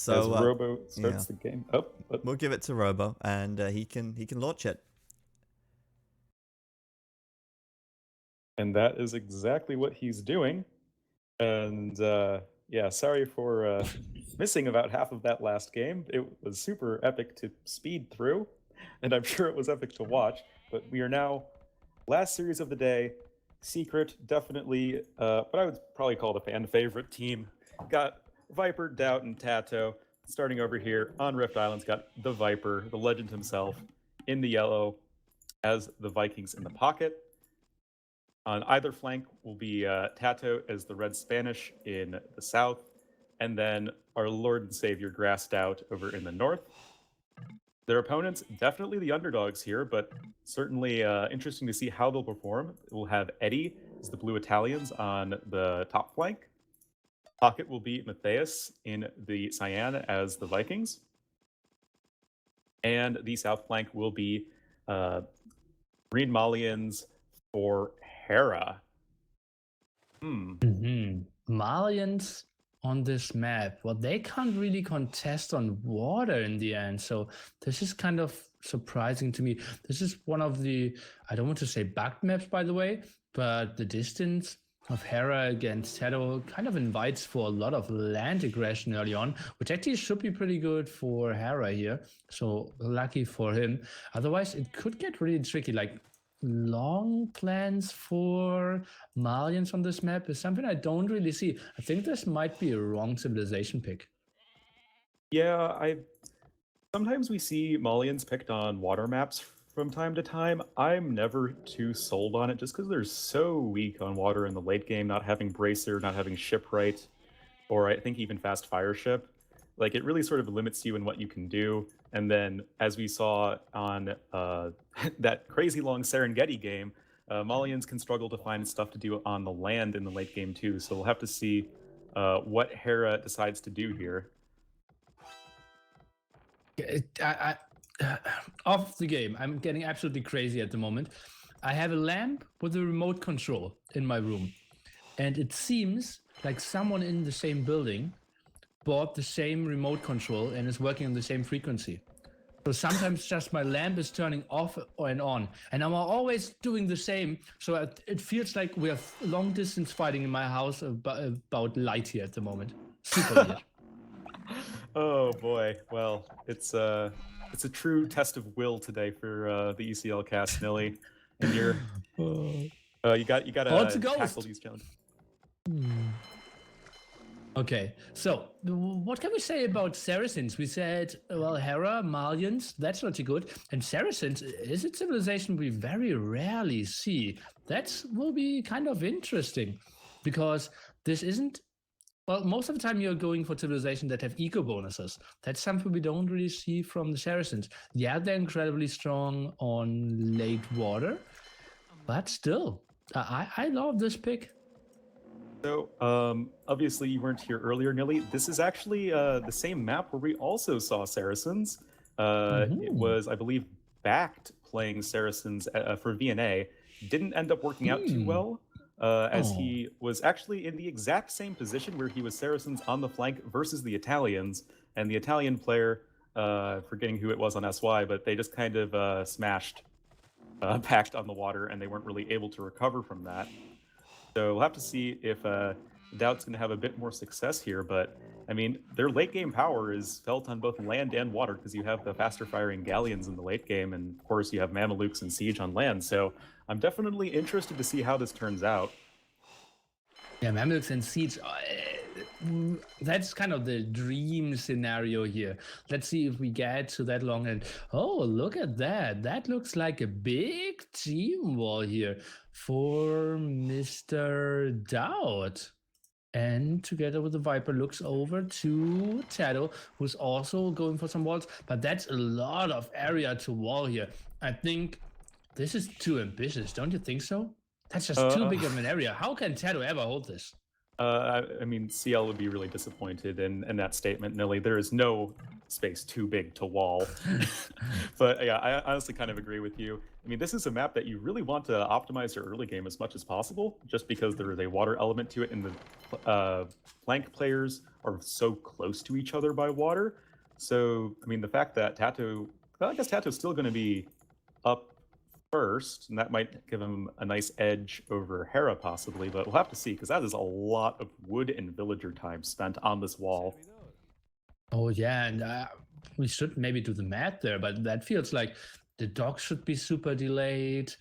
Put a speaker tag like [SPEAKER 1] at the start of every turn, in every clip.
[SPEAKER 1] So
[SPEAKER 2] Robo
[SPEAKER 1] yeah,
[SPEAKER 2] starts the game. Oh,
[SPEAKER 1] we'll give it to Robo, and he can launch it.
[SPEAKER 2] and that is exactly what he's doing. And yeah, sorry for missing about half of that last game. It was super epic to speed through, and I'm sure it was epic to watch. But we are now last series of the day. Secret, definitely, but I would probably call it a fan favorite team. Got Viper, Doubt, and Tato. Starting over here on Rift Islands, got the Viper, the legend himself, in the yellow, as the Vikings in the pocket. On either flank will be Tato as the Red Spanish in the south, and then our Lord and Savior Grassed Out over in the north. Their opponents, definitely the underdogs here, but certainly interesting to see how they'll perform. We'll have Eddie as the Blue Italians on the top flank. Pocket will be Matthias in the Cyan as the Vikings. And the south flank will be Green Malians for Hera.
[SPEAKER 3] Malians on this map, well, they can't really contest on water in the end. So this is kind of surprising to me. This is one of the, I don't want to say bugged maps, by the way, but the distance of Hera against Shadow kind of invites for a lot of land aggression early on, which actually should be pretty good for Hera here. So lucky for him. Otherwise, it could get really tricky. Like, long plans for Malians on this map is something I don't really see. I think this might be a wrong civilization pick.
[SPEAKER 2] Yeah, sometimes we see Malians picked on water maps from time to time. I'm never too sold on it just because they're so weak on water in the late game, not having Bracer, not having Shipwright, or I think even Fast Fire Ship. Like, it really sort of limits you in what you can do. And then, as we saw on that crazy long Serengeti game, Malians can struggle to find stuff to do on the land in the late game too. So we'll have to see what Hera decides to do here.
[SPEAKER 3] Off the game, I'm getting absolutely crazy at the moment. I have a lamp with a remote control in my room, and it seems like someone in the same building bought the same remote control and is working on the same frequency. So sometimes just my lamp is turning off and on, and I'm always doing the same. So it feels like we are long distance fighting in my house about light here at the moment. Super weird.
[SPEAKER 2] Oh boy, well, it's a true test of will today for the ECL cast, Nilly, and you gotta tackle these challenges.
[SPEAKER 3] Okay, so what can we say about Saracens? We said, well, Hera, Malians, that's not too good. And Saracens is a civilization we very rarely see. That will be kind of interesting because this isn't, well, most of the time you're going for civilizations that have eco bonuses. That's something we don't really see from the Saracens. Yeah, they're incredibly strong on late water, but still, I love this pick.
[SPEAKER 2] So, obviously you weren't here earlier, Nilly. This is actually the same map where we also saw Saracens. It was, I believe, Backed playing Saracens for VNA. Didn't end up working out too well, as he was actually in the exact same position where he was Saracens on the flank versus the Italians, and the Italian player, forgetting who it was on SY, but they just kind of smashed Packed on the water, and they weren't really able to recover from that. So we'll have to see if Doubt's going to have a bit more success here. But, I mean, their late game power is felt on both land and water because you have the faster firing galleons in the late game. And, of course, you have Mamelukes and Siege on land. So I'm definitely interested to see how this turns out.
[SPEAKER 3] Yeah, Mamelukes and Siege, that's kind of the dream scenario here. Let's see if we get to that long. And oh, look at that. That looks like a big team wall here for Mr. Doubt. And together with the Viper looks over to Tato, who's also going for some walls. But that's a lot of area to wall here. I think this is too ambitious, don't you think so? That's just too big of an area. How can Tato ever hold this?
[SPEAKER 2] I mean, CL would be really disappointed in that statement, Nilly. There is no space too big to wall. But yeah, I honestly kind of agree with you. I mean, this is a map that you really want to optimize your early game as much as possible, just because there is a water element to it, and the flank players are so close to each other by water. So, I mean, the fact that Tato, well, I guess Tato's still going to be up first, and that might give him a nice edge over Hera possibly, but we'll have to see, because that is a lot of wood and villager time spent on this wall.
[SPEAKER 3] Oh yeah, and we should maybe do the math there, but that feels like the dock should be super delayed.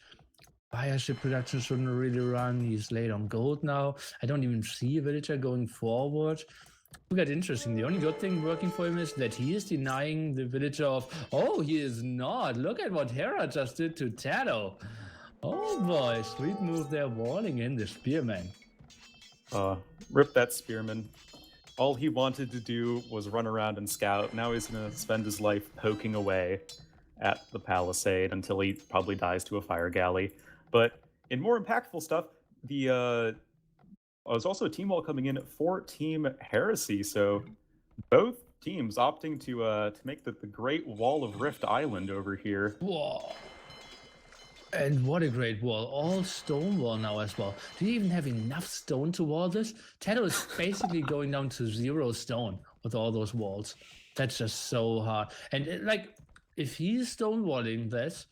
[SPEAKER 3] Fireship production shouldn't really run. He's late on gold now. I don't even see a villager going forward. Look at interesting. The only good thing working for him is that he is denying the villager of. Oh, he is not. Look at what Hera just did to Tato. Oh boy, sweet move there, walling in the spearman.
[SPEAKER 2] Rip that spearman. All he wanted to do was run around and scout. Now he's going to spend his life poking away at the palisade until he probably dies to a fire galley. But in more impactful stuff, there's also a team wall coming in for Team Heresy. So both teams opting to make the Great Wall of Rift Island over here.
[SPEAKER 3] Whoa. And what a great wall. All stone wall now as well. Do you even have enough stone to wall this? Tato is basically going down to 0 stone with all those walls. That's just so hard. And like, if he's stonewalling this,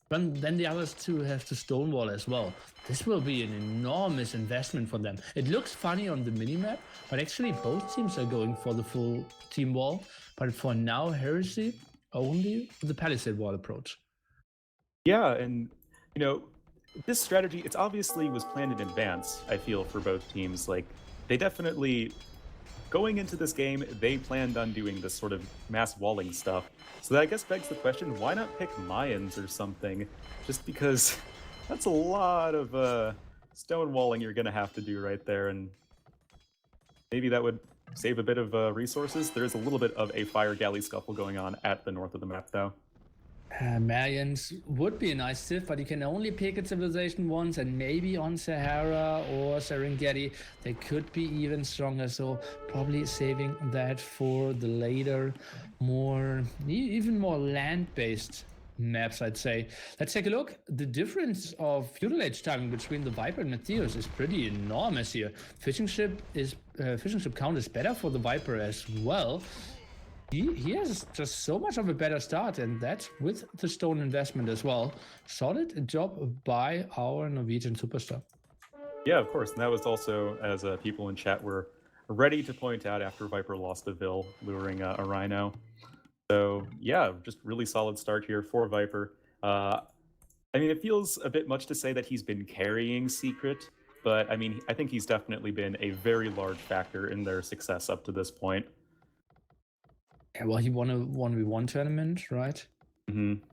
[SPEAKER 3] then the others two have to stonewall as well. This will be an enormous investment for them. It looks funny on the minimap, but actually both teams are going for the full team wall. But for now, Heresy only the palisade wall approach.
[SPEAKER 2] Yeah, and you know, this strategy, it's obviously was planned in advance, I feel, for both teams. Like, they definitely, going into this game, they planned on doing this sort of mass walling stuff. So that I guess begs the question, why not pick Mayans or something? Just because that's a lot of stone walling you're going to have to do right there, and maybe that would save a bit of resources. There is a little bit of a fire galley scuffle going on at the north of the map, though.
[SPEAKER 3] Malians would be a nice civ, but you can only pick a civilization once, and maybe on Sahara or Serengeti they could be even stronger, so probably saving that for the later, even more land-based maps, I'd say. Let's take a look. The difference of feudal age timing between the Viper and Matthias is pretty enormous here. Fishing ship count is better for the Viper as well. He has just so much of a better start, and that's with the stone investment as well. Solid job by our Norwegian superstar.
[SPEAKER 2] Yeah, of course. And that was also, as people in chat were ready to point out after Viper lost the Vil, luring a Rhino. So yeah, just really solid start here for Viper. I mean, it feels a bit much to say that he's been carrying Secret, but I mean, I think he's definitely been a very large factor in their success up to this point.
[SPEAKER 3] Yeah, well, he won a 1v1 tournament, right?
[SPEAKER 2] Mm-hmm.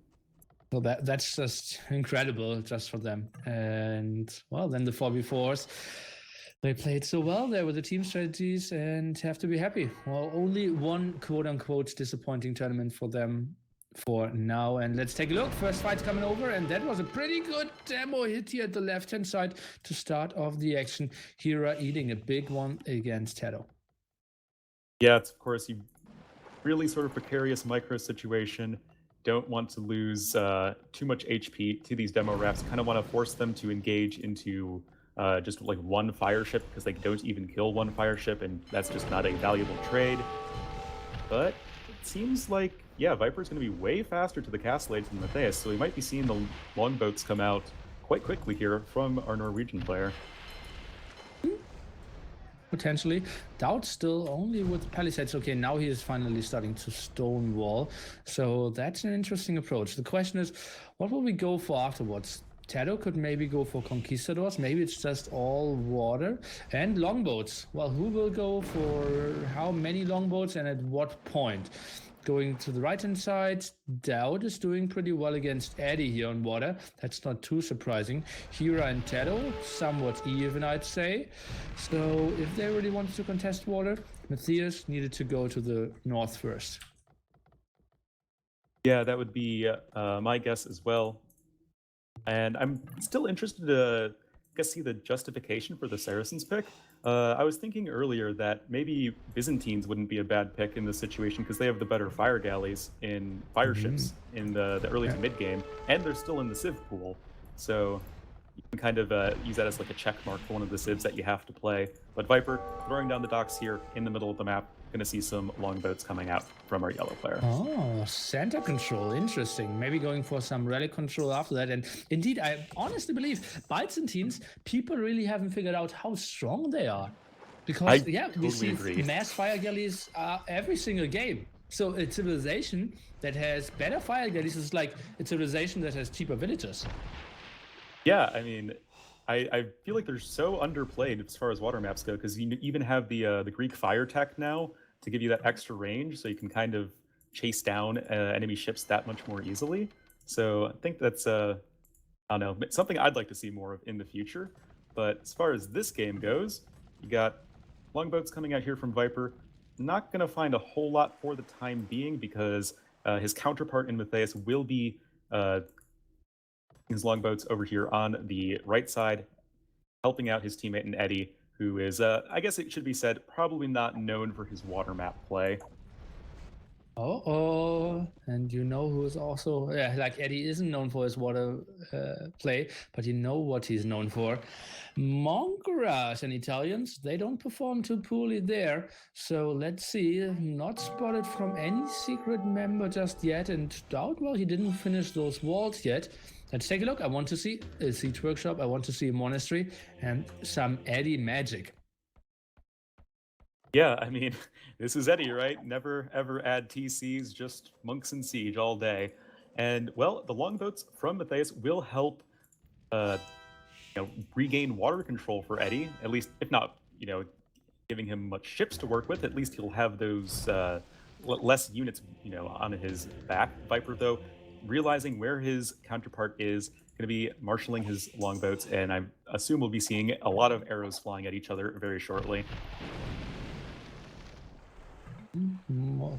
[SPEAKER 3] So that's just incredible just for them. And well, then the 4v4s, they played so well there with the team strategies and have to be happy. Well, only one quote-unquote disappointing tournament for them for now. And let's take a look. First fight coming over, and that was a pretty good demo hit here at the left-hand side to start off the action. Hera eating a big one against Tato.
[SPEAKER 2] Yeah, it's, of course, you really sort of precarious micro situation. Don't want to lose too much HP to these demo reps. Kind of want to force them to engage into just like one fire ship, because they don't even kill one fire ship, and that's just not a valuable trade. But it seems like, yeah, Viper's going to be way faster to the castle age than Matthias, so we might be seeing the longboats come out quite quickly here from our Norwegian player.
[SPEAKER 3] Potentially. Doubt still only with palisades. Okay, now he is finally starting to stonewall. So that's an interesting approach. The question is, what will we go for afterwards? Tato could maybe go for conquistadors. Maybe it's just all water and longboats. Well, who will go for how many longboats and at what point? Going to the right-hand side, Dowd is doing pretty well against Eddie here on water. That's not too surprising. Hera and Tato, somewhat even, I'd say. So if they really wanted to contest water, Matthias needed to go to the north first.
[SPEAKER 2] Yeah, that would be my guess as well. And I'm still interested to see the justification for the Saracens pick. I was thinking earlier that maybe Byzantines wouldn't be a bad pick in this situation because they have the better fire galleys in fire ships in the early to mid game, and they're still in the civ pool. So you can kind of use that as like a check mark for one of the civs that you have to play. But Viper throwing down the docks here in the middle of the map. Going to see some longboats coming out from our yellow player.
[SPEAKER 3] Oh, center control, interesting. Maybe going for some relic control after that. And indeed, I honestly believe Byzantines, people really haven't figured out how strong they are. Because, we see mass fire galleys every single game. So a civilization that has better fire galleys is like a civilization that has cheaper villagers.
[SPEAKER 2] Yeah, I mean, I feel like they're so underplayed as far as water maps go, because you even have the Greek fire tech now to give you that extra range, so you can kind of chase down enemy ships that much more easily. So I think that's I don't know, something I'd like to see more of in the future. But as far as this game goes, you got longboats coming out here from Viper. Not going to find a whole lot for the time being because his counterpart in Matthias will be his longboats over here on the right side, helping out his teammate in Eddie, who is, I guess it should be said, probably not known for his water map play.
[SPEAKER 3] And you know who is also, like Eddie isn't known for his water play, but you know what he's known for. Mongeras and Italians, they don't perform too poorly there. So let's see, not spotted from any secret member just yet, and doubt, well, he didn't finish those walls yet. Let's take a look. I want to see a siege workshop. I want to see a monastery and some Eddie magic.
[SPEAKER 2] Yeah, I mean, this is Eddie, right? Never ever add TCs, just monks and siege all day. And well, the longboats from Matthias will help regain water control for Eddie, at least if not, giving him much ships to work with, at least he'll have those less units, on his back. Viper, though, realizing where his counterpart is, going to be marshaling his longboats, and I assume we'll be seeing a lot of arrows flying at each other very shortly.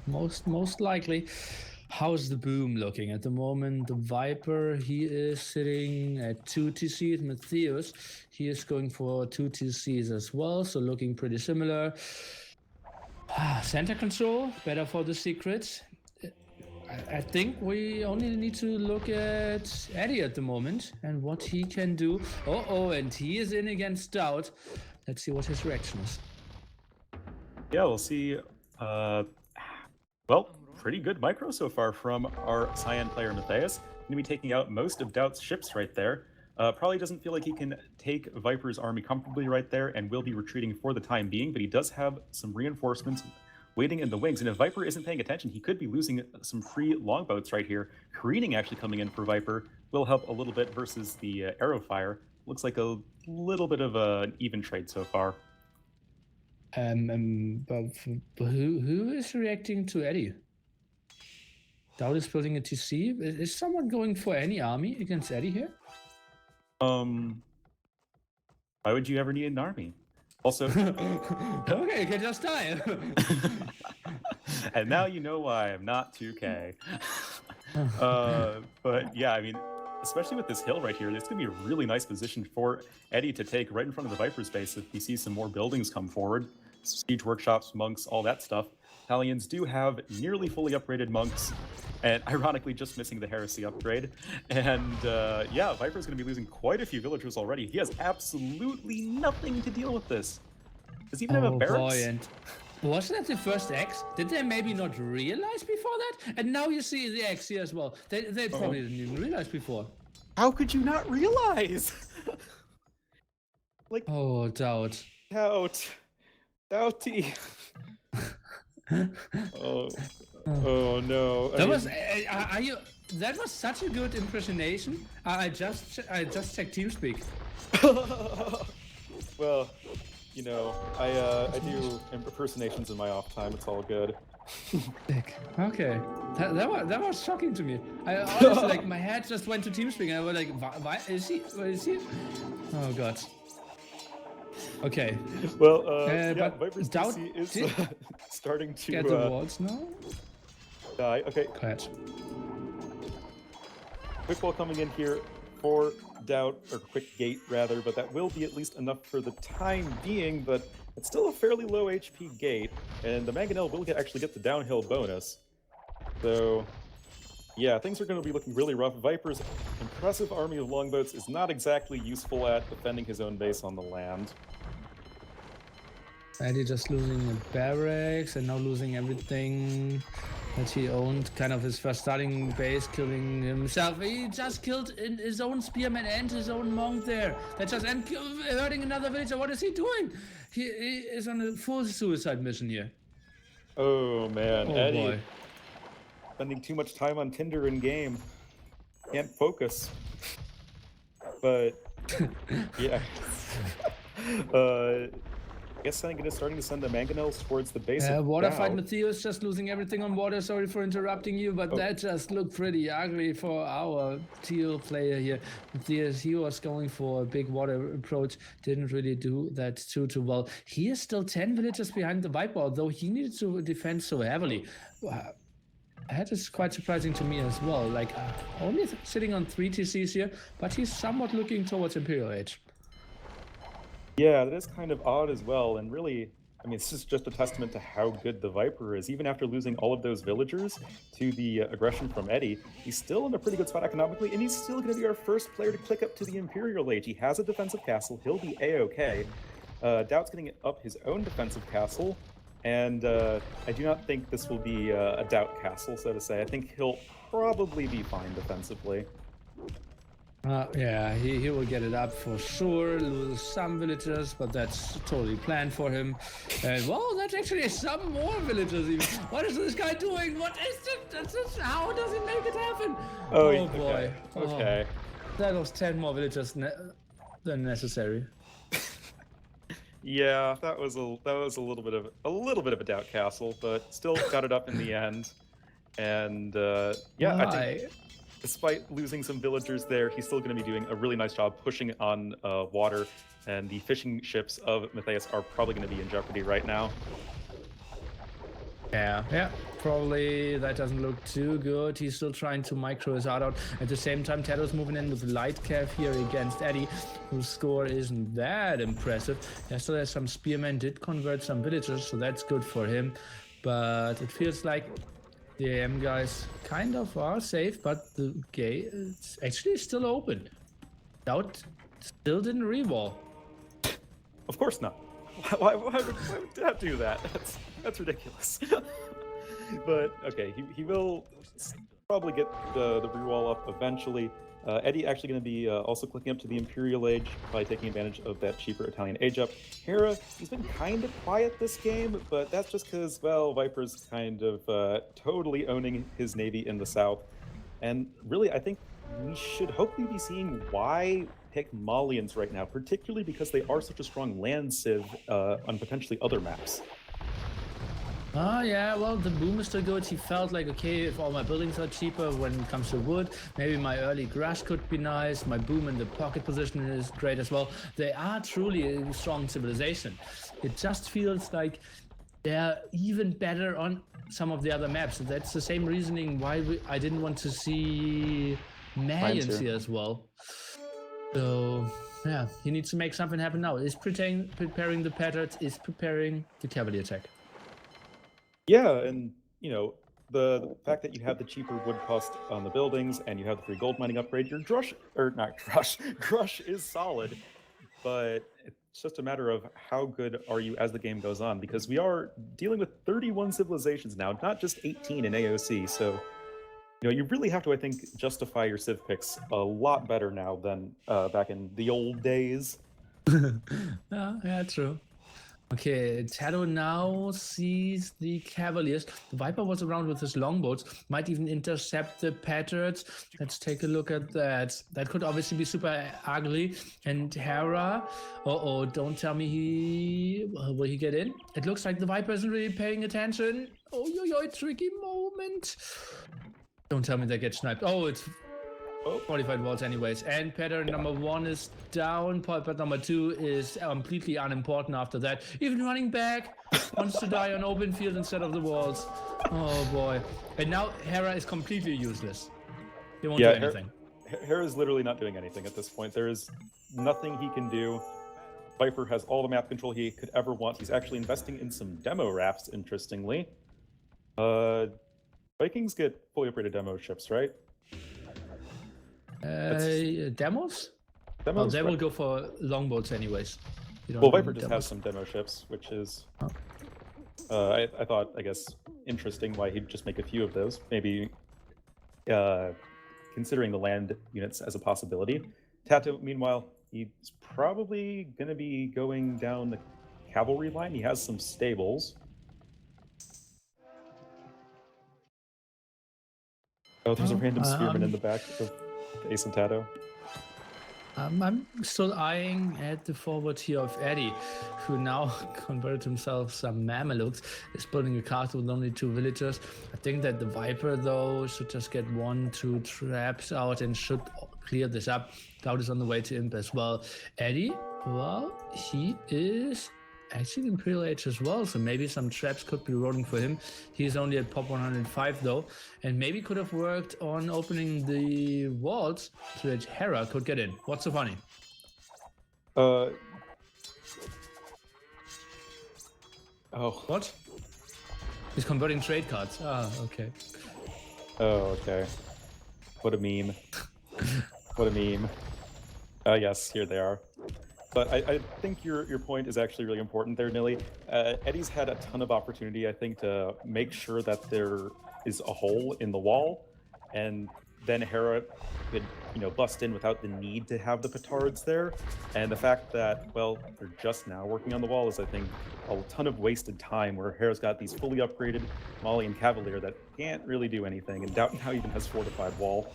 [SPEAKER 3] Most likely. How's the boom looking at the moment? The Viper, he is sitting at 2 TCs. Matthias, he is going for 2 TCs as well, so looking pretty similar. Center control, better for the secrets. I think we only need to look at Eddie at the moment and what he can do. And he is in against Doubt. Let's see what his reaction is.
[SPEAKER 2] Yeah, we'll see. Well, pretty good micro so far from our Cyan player Matthias. Going to be taking out most of Doubt's ships right there. Probably doesn't feel like he can take Viper's army comfortably right there and will be retreating for the time being, but he does have some reinforcements waiting in the wings. And if Viper isn't paying attention, he could be losing some free longboats right here. Careening actually coming in for Viper will help a little bit versus the arrow fire. Looks like a little bit of an even trade so far.
[SPEAKER 3] But who is reacting to Eddie? Doubt is building a TC. Is someone going for any army against Eddie here?
[SPEAKER 2] Why would you ever need an army? Also,
[SPEAKER 3] okay, you can just die.
[SPEAKER 2] And now you know why I'm not 2K. But yeah, I mean, especially with this hill right here, it's gonna be a really nice position for Eddie to take right in front of the Viper's base if he sees some more buildings come forward. Siege workshops, monks, all that stuff. Italians do have nearly fully upgraded monks, and ironically just missing the Heresy upgrade. And yeah, Viper's going to be losing quite a few villagers already. He has absolutely nothing to deal with this. Does he even have a barracks?
[SPEAKER 3] Boy, and wasn't that the first X? Did they maybe not realize before that? And now you see the X here as well. They probably didn't even realize before.
[SPEAKER 2] How could you not realize? Like,
[SPEAKER 3] Doubt.
[SPEAKER 2] Doughty. Oh no.
[SPEAKER 3] That was such a good impersonation. I just checked TeamSpeak.
[SPEAKER 2] Well, I do impersonations in my off time. It's all good.
[SPEAKER 3] Okay, that was shocking to me. I honestly, my head just went to TeamSpeak, and I was like, "Why is he? What is he?" Oh God. Okay.
[SPEAKER 2] Well, yeah, Viper's
[SPEAKER 3] Doubt
[SPEAKER 2] DC is starting to
[SPEAKER 3] get the walls now.
[SPEAKER 2] Die. Okay.
[SPEAKER 3] Catch.
[SPEAKER 2] Quick wall coming in here for Doubt, or Quick Gate rather, but that will be at least enough for the time being, but it's still a fairly low HP gate, and the Mangonel will actually get the downhill bonus. So, yeah, things are going to be looking really rough. Viper's impressive army of longboats is not exactly useful at defending his own base on the land.
[SPEAKER 3] Eddie just losing the barracks and now losing everything that he owned. Kind of his first starting base, killing himself. He just killed his own spearman and his own monk there. And hurting another villager. What is he doing? He is on a full suicide mission here.
[SPEAKER 2] Oh man, Eddie.
[SPEAKER 3] Boy.
[SPEAKER 2] Spending too much time on Tinder in game. Can't focus. But yeah. I guess I'm starting to send the Mangonels towards the base of
[SPEAKER 3] water
[SPEAKER 2] Dow.
[SPEAKER 3] fight Matthias just losing everything on water. Sorry for interrupting you, but that just looked pretty ugly for our teal player here. Matthias, he was going for a big water approach, didn't really do that too well. He is still 10 villagers behind the Viper, although he needed to defend so heavily. That is quite surprising to me as well. Like, only sitting on 3 TCs here, but he's somewhat looking towards Imperial Age.
[SPEAKER 2] Yeah, that is kind of odd as well, and really, I mean, this is just a testament to how good the Viper is. Even after losing all of those villagers to the aggression from Eddie, he's still in a pretty good spot economically, and he's still going to be our first player to click up to the Imperial Age. He has a defensive castle, he'll be A-OK. Doubt's getting up his own defensive castle, and I do not think this will be a Doubt castle, so to say. I think he'll probably be fine defensively.
[SPEAKER 3] Yeah, he will get it up for sure, lose some villagers, but that's totally planned for him. And well, that's actually some more villagers even. What is this guy doing? What is this? How does he make it happen? Oh boy.
[SPEAKER 2] Okay.
[SPEAKER 3] That was 10 more villagers than necessary.
[SPEAKER 2] Yeah, that was a little bit of a Doubt castle, but still got it up in the end. And yeah, I think despite losing some villagers there, he's still going to be doing a really nice job pushing on water, and the fishing ships of Matthias are probably going to be in jeopardy right now.
[SPEAKER 3] Yeah, probably that doesn't look too good. He's still trying to micro his art out. At the same time, Teddo's moving in with light cav here against Eddie, whose score isn't that impressive. Yesterday, some spearmen did convert some villagers, so that's good for him. But it feels like the AM guys kind of are safe, but the gate is actually still open. Doubt still didn't rewall.
[SPEAKER 2] Of course not. Why would Doubt do that? That's ridiculous. But okay, he will probably get the rewall up eventually. Eddie actually going to be also clicking up to the Imperial Age by taking advantage of that cheaper Italian age up. Hera, he's been kind of quiet this game, but that's just because, well, Viper's kind of totally owning his navy in the south. And really, I think we should hopefully be seeing why pick Malians right now, particularly because they are such a strong land civ on potentially other maps.
[SPEAKER 3] Yeah, well, the boom is still good. He felt like, okay, if all my buildings are cheaper when it comes to wood, maybe my early grass could be nice. My boom in the pocket position is great as well. They are truly a strong civilization. It just feels like they're even better on some of the other maps. That's the same reasoning why I didn't want to see Malians here as well. So, yeah, he needs to make something happen now. Is preparing the patterns, is preparing the cavalry attack.
[SPEAKER 2] Yeah, and you know, the fact that you have the cheaper wood cost on the buildings and you have the free gold mining upgrade, your Grush is solid, but it's just a matter of how good are you as the game goes on, because we are dealing with 31 civilizations now, not just 18 in AOC, so you know, you really have to, I think, justify your civ picks a lot better now than back in the old days.
[SPEAKER 3] Yeah, true. Okay, Tado now sees the Cavaliers. The Viper was around with his longboats, might even intercept the patterns. Let's take a look at that. That could obviously be super ugly. And Hera, don't tell me will he get in? It looks like the Viper isn't really paying attention. Oh, tricky moment. Don't tell me they get sniped. Oh, it's fortified walls anyways. And pattern number 1 is down. But number 2 is completely unimportant after that. Even running back wants to die on open field instead of the walls. Oh boy. And now Hera is completely useless. He won't do anything.
[SPEAKER 2] Hera's literally not doing anything at this point. There is nothing he can do. Viper has all the map control he could ever want. He's actually investing in some demo rafts, interestingly. Vikings get fully upgraded demo ships, right?
[SPEAKER 3] Demos? Well,
[SPEAKER 2] Demos,
[SPEAKER 3] they will
[SPEAKER 2] right.
[SPEAKER 3] go for longboats anyways. You don't
[SPEAKER 2] Well,
[SPEAKER 3] need
[SPEAKER 2] Viper just has
[SPEAKER 3] demos.
[SPEAKER 2] some demo ships, which is,
[SPEAKER 3] Oh.
[SPEAKER 2] I thought, I guess, interesting why he'd just make a few of those. Maybe considering the land units as a possibility. Tato, meanwhile, he's probably going to be going down the cavalry line. He has some stables. Oh, there's a random spearman in the back of Ace and Tato.
[SPEAKER 3] I'm still eyeing at the forward here of Eddie, who now converted himself some Mamelukes, is building a castle with only 2 villagers. I think that the Viper, though, should just get 1-2 traps out and should clear this up. Cloud is on the way to Imp as well. Eddie, well, he is actually Imperial Age as well, so maybe some traps could be rolling for him. He's only at pop 105 though, and maybe could have worked on opening the walls so that Hera could get in. What's so funny?
[SPEAKER 2] Oh.
[SPEAKER 3] What? He's converting trade cards. Ah, okay.
[SPEAKER 2] Oh, okay. What a meme. What a meme. Yes, here they are. But I think your point is actually really important there, Nilly. Eddie's had a ton of opportunity, I think, to make sure that there is a hole in the wall, and then Hera could, bust in without the need to have the petards there. And the fact that, well, they're just now working on the wall is, I think, a ton of wasted time where Hera's got these fully upgraded Molly and Cavalier that can't really do anything, and Doubt now even has fortified wall.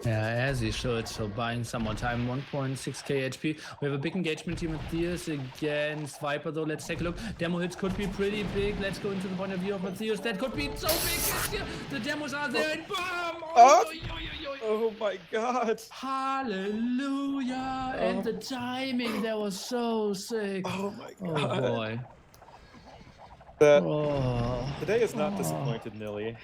[SPEAKER 3] Yeah, as he should. So buying some more time, 1.6k HP. We have a big engagement here with Matthias against Viper, though. Let's take a look. Demo hits could be pretty big. Let's go into the point of view of Matthias. That could be so big. The demos are there, and boom!
[SPEAKER 2] Oh my god!
[SPEAKER 3] Hallelujah! And the timing there was so sick.
[SPEAKER 2] Oh my
[SPEAKER 3] Oh
[SPEAKER 2] god!
[SPEAKER 3] boy.
[SPEAKER 2] Today is not disappointed, Nilly.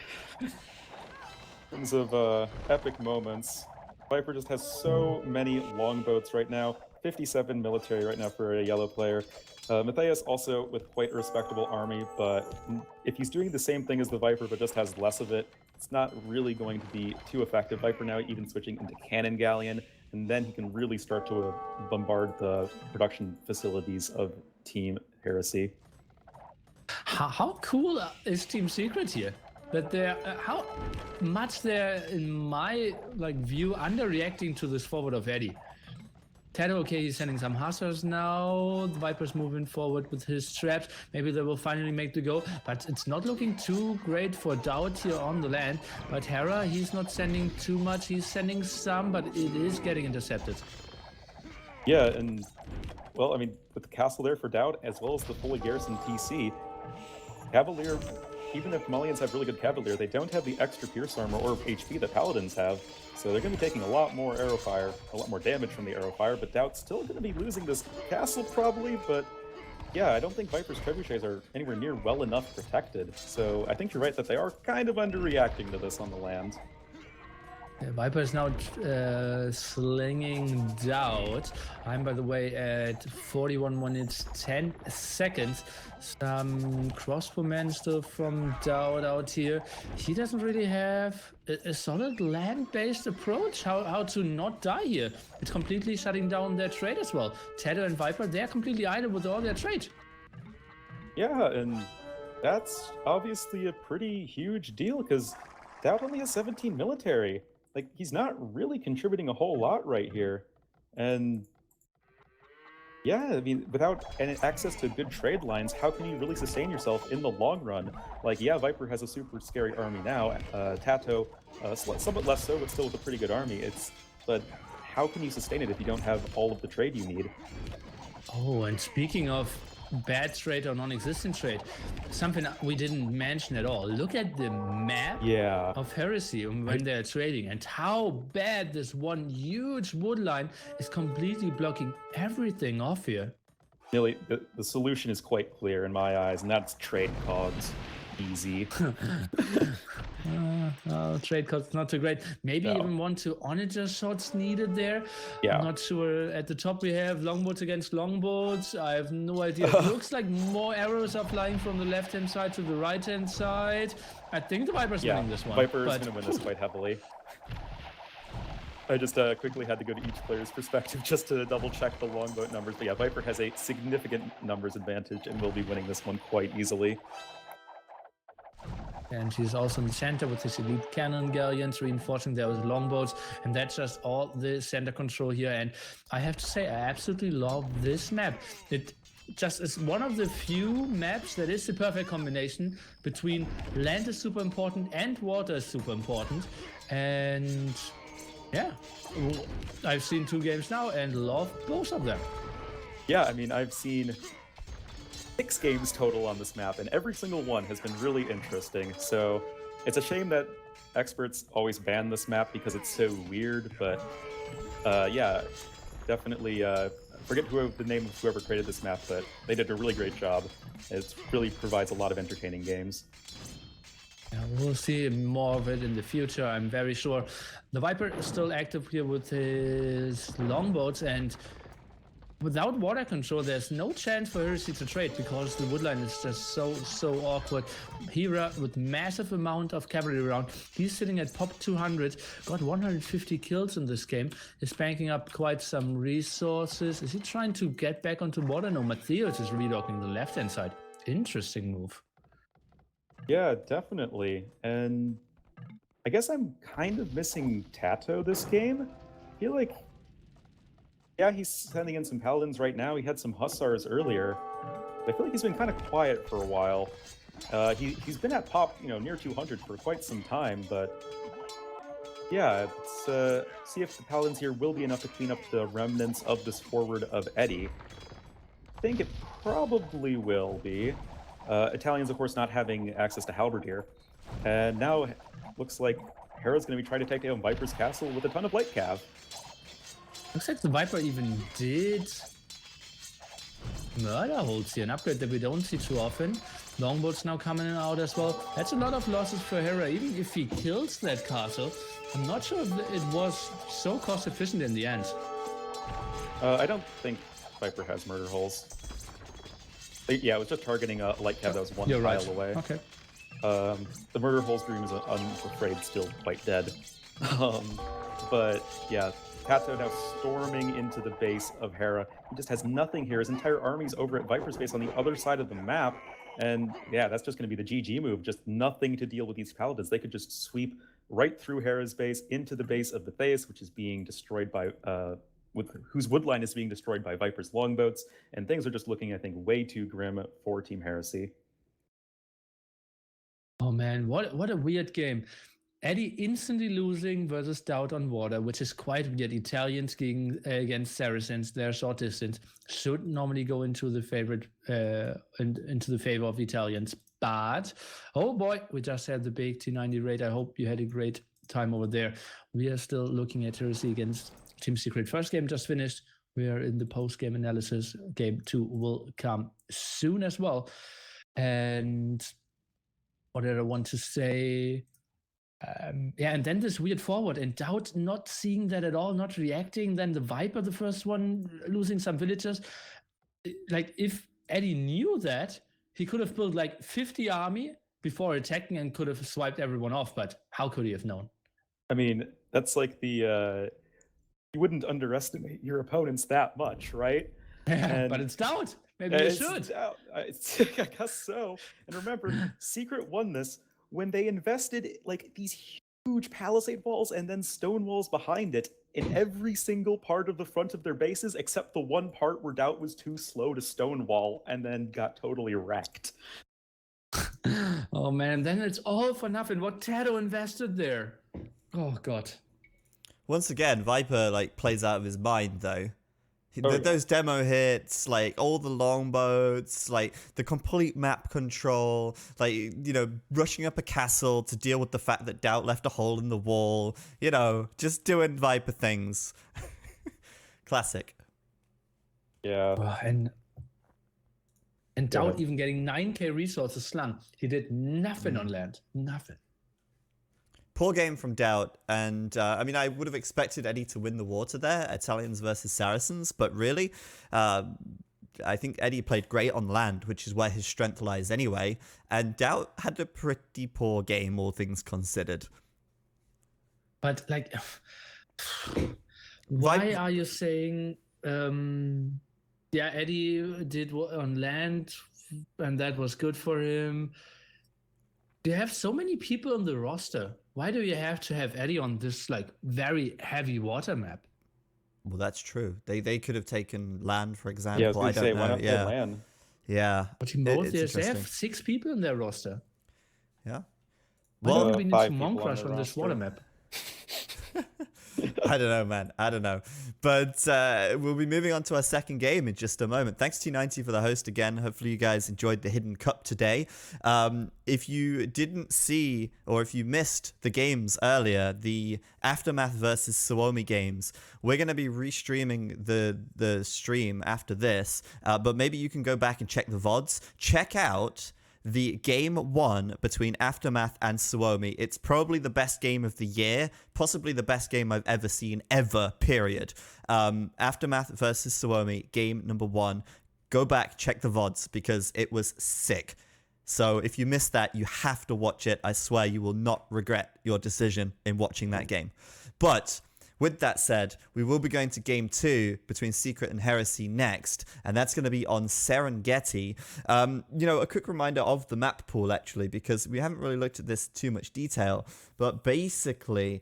[SPEAKER 2] In terms of epic moments, Viper just has so many longboats right now. 57 military right now for a yellow player. Matthias also with quite a respectable army, but if he's doing the same thing as the Viper but just has less of it, it's not really going to be too effective. Viper now even switching into Cannon Galleon, and then he can really start to bombard the production facilities of Team Heresy.
[SPEAKER 3] How cool is Team Secret here? That they're how much they're, in my view, underreacting to this forward of Eddie. Tato, okay, he's sending some hussars now. The Viper's moving forward with his traps. Maybe they will finally make the go, but it's not looking too great for Doubt here on the land. But Hera, he's not sending too much. He's sending some, but it is getting intercepted.
[SPEAKER 2] Yeah, and well, I mean, with the castle there for Doubt, as well as the fully garrisoned TC, Cavalier, even if Malians have really good Cavalier, they don't have the extra Pierce Armor or HP that Paladins have, so they're going to be taking a lot more arrow fire, a lot more damage from the arrow fire, but Doubt's still going to be losing this castle probably, but yeah, I don't think Viper's trebuchets are anywhere near well enough protected, so I think you're right that they are kind of underreacting to this on the land.
[SPEAKER 3] Yeah, Viper is now slinging Doubt. I'm, by the way, at 41 minutes 10 seconds. Some crossbowmen still from Doubt out here. He doesn't really have a solid land-based approach how to not die here. It's completely shutting down their trade as well. Tato and Viper, they're completely idle with all their trade.
[SPEAKER 2] Yeah, and that's obviously a pretty huge deal because Doubt only has 17 military. Like, he's not really contributing a whole lot right here. And yeah, I mean, without any access to good trade lines, how can you really sustain yourself in the long run? Like, yeah, Viper has a super scary army now. Tato, somewhat less so, but still with a pretty good army. But how can you sustain it if you don't have all of the trade you need?
[SPEAKER 3] Oh, and speaking of bad trade or non-existent trade, something we didn't mention at all. Look at the map of Heresy when they're trading and how bad this one huge wood line is completely blocking everything off here.
[SPEAKER 2] Nilly, the solution is quite clear in my eyes, and that's trade cogs. Easy.
[SPEAKER 3] Trade cost not too great. Maybe
[SPEAKER 2] No.
[SPEAKER 3] even 1 to onager shots needed there.
[SPEAKER 2] Yeah.
[SPEAKER 3] I'm not sure. At the top we have longboats against longboats. I have no idea. It looks like more arrows are flying from the left-hand side to the right-hand side. I think the Viper's
[SPEAKER 2] Yeah,
[SPEAKER 3] winning this one.
[SPEAKER 2] Viper is
[SPEAKER 3] but-
[SPEAKER 2] going to win this quite heavily. I just quickly had to go to each player's perspective just to double check the longboat numbers. But yeah, Viper has a significant numbers advantage and will be winning this one quite easily.
[SPEAKER 3] And he's also in the center with his elite cannon galleons reinforcing those longboats, and that's just all the center control here. And I have to say, I absolutely love this map. It just is one of the few maps that is the perfect combination between land is super important and water is super important. And yeah, I've seen 2 games now and love both of them.
[SPEAKER 2] Yeah, I mean, I've seen 6 games total on this map, and every single one has been really interesting. So it's a shame that experts always ban this map because it's so weird, but yeah, definitely forget the name of whoever created this map, but they did a really great job. It really provides a lot of entertaining games.
[SPEAKER 3] Yeah, we'll see more of it in the future, I'm very sure. The Viper is still active here with his longboats, and without water control, there's no chance for Heresy to trade because the woodline is just so awkward. Hera with massive amount of cavalry around. He's sitting at pop 200, got 150 kills in this game, is banking up quite some resources. Is he trying to get back onto water? No, Matthews is redocking the left-hand side. Interesting move.
[SPEAKER 2] Yeah, definitely. And I guess I'm kind of missing Tato this game. I feel like, yeah, he's sending in some paladins right now. He had some hussars earlier. I feel like he's been kind of quiet for a while. He's been at pop, near 200 for quite some time, but yeah, let's see if the paladins here will be enough to clean up the remnants of this forward of Eddie. I think it probably will be. Italians, of course, not having access to Halberdier. And now looks like Hera's going to be trying to take down Viper's castle with a ton of light cav.
[SPEAKER 3] Looks like the Viper even did murder holds here, an upgrade that we don't see too often. Longboats now coming out as well. That's a lot of losses for Hera, even if he kills that castle. I'm not sure if it was so cost efficient in the end.
[SPEAKER 2] I don't think Viper has murder holes. Yeah, it was just targeting a light cav that was one tile away.
[SPEAKER 3] Okay.
[SPEAKER 2] The murder holes dream is, I'm afraid, still quite dead. But yeah, Tato now storming into the base of Hera. He just has nothing here. His entire army's over at Viper's base on the other side of the map. And yeah, that's just going to be the GG move. Just nothing to deal with these paladins. They could just sweep right through Hera's base into the base of the Theus, which is being destroyed by whose woodline is being destroyed by Viper's longboats, and things are just looking, I think, way too grim for Team Heresy.
[SPEAKER 3] Oh man, what a weird game. Eddie instantly losing versus Doubt on water, which is quite weird. Italians skiing against Saracens, they're short distance, should normally go into the into the favor of Italians. But oh boy, we just had the big T90 raid. I hope you had a great time over there. We are still looking at Heresy against Team Secret. First game just finished. We are in the post-game analysis. Game 2 will come soon as well. And what did I want to say? Yeah, and then this weird forward and Doubt not seeing that at all, not reacting. Then the Viper, the first one, losing some villagers. Like, if Eddie knew that, he could have built like 50 army before attacking and could have swiped everyone off. But how could he have known?
[SPEAKER 2] I mean, that's like the... you wouldn't underestimate your opponents that much, right?
[SPEAKER 3] Yeah, but it's Doubt. Maybe you should.
[SPEAKER 2] I guess so. And remember, Secret won this when they invested like these huge palisade walls and then stone walls behind it in every single part of the front of their bases, except the one part where Doubt was too slow to stonewall and then got totally wrecked.
[SPEAKER 3] Oh man, then it's all for nothing. What Tato invested there. Oh god.
[SPEAKER 1] Once again, Viper plays out of his mind though. Those demo hits, all the longboats, the complete map control, rushing up a castle to deal with the fact that Doubt left a hole in the wall, just doing Viper things. Classic.
[SPEAKER 2] Yeah.
[SPEAKER 3] And And
[SPEAKER 2] Go
[SPEAKER 3] Doubt
[SPEAKER 2] ahead.
[SPEAKER 3] even getting 9k resources slung. He did nothing on land. Nothing.
[SPEAKER 1] Poor game from Doubt, and I mean, I would have expected Eddie to win the water there, Italians versus Saracens, but really, I think Eddie played great on land, which is where his strength lies anyway, and Doubt had a pretty poor game, all things considered.
[SPEAKER 3] But like, why are you saying, yeah, Eddie did on land, and that was good for him? You have so many people on the roster. Why do you have to have Eddie on this like very heavy water map?
[SPEAKER 1] Well, that's true. They could have taken land, for example.
[SPEAKER 2] Yeah, I was going to say,
[SPEAKER 1] don't
[SPEAKER 2] why
[SPEAKER 1] know.
[SPEAKER 2] not play land?
[SPEAKER 1] Yeah.
[SPEAKER 3] But in both years, they have 6 people in their roster.
[SPEAKER 1] Yeah.
[SPEAKER 3] Why
[SPEAKER 1] Well,
[SPEAKER 3] don't we need
[SPEAKER 2] 5
[SPEAKER 3] to
[SPEAKER 2] people
[SPEAKER 3] monk
[SPEAKER 2] on
[SPEAKER 3] rush
[SPEAKER 2] the
[SPEAKER 3] on this water
[SPEAKER 2] roster.
[SPEAKER 3] map?
[SPEAKER 1] I don't know, man. I don't know. But we'll be moving on to our second game in just a moment. Thanks T90 for the host again. Hopefully you guys enjoyed the Hidden Cup today. If you didn't see or if you missed the games earlier, the Aftermath versus Suomi games, we're going to be restreaming the stream after this. But maybe you can go back and check the VODs. Check out the game 1 between Aftermath and Suomi. It's probably the best game of the year, possibly the best game I've ever seen, ever, period. Aftermath versus Suomi, game number 1. Go back, check the VODs, because it was sick. So if you missed that, you have to watch it. I swear you will not regret your decision in watching that game. But with that said, we will be going to game 2 between Secret and Heresy next, and that's going to be on Serengeti. You know, a quick reminder of the map pool, actually, because we haven't really looked at this too much detail, but basically,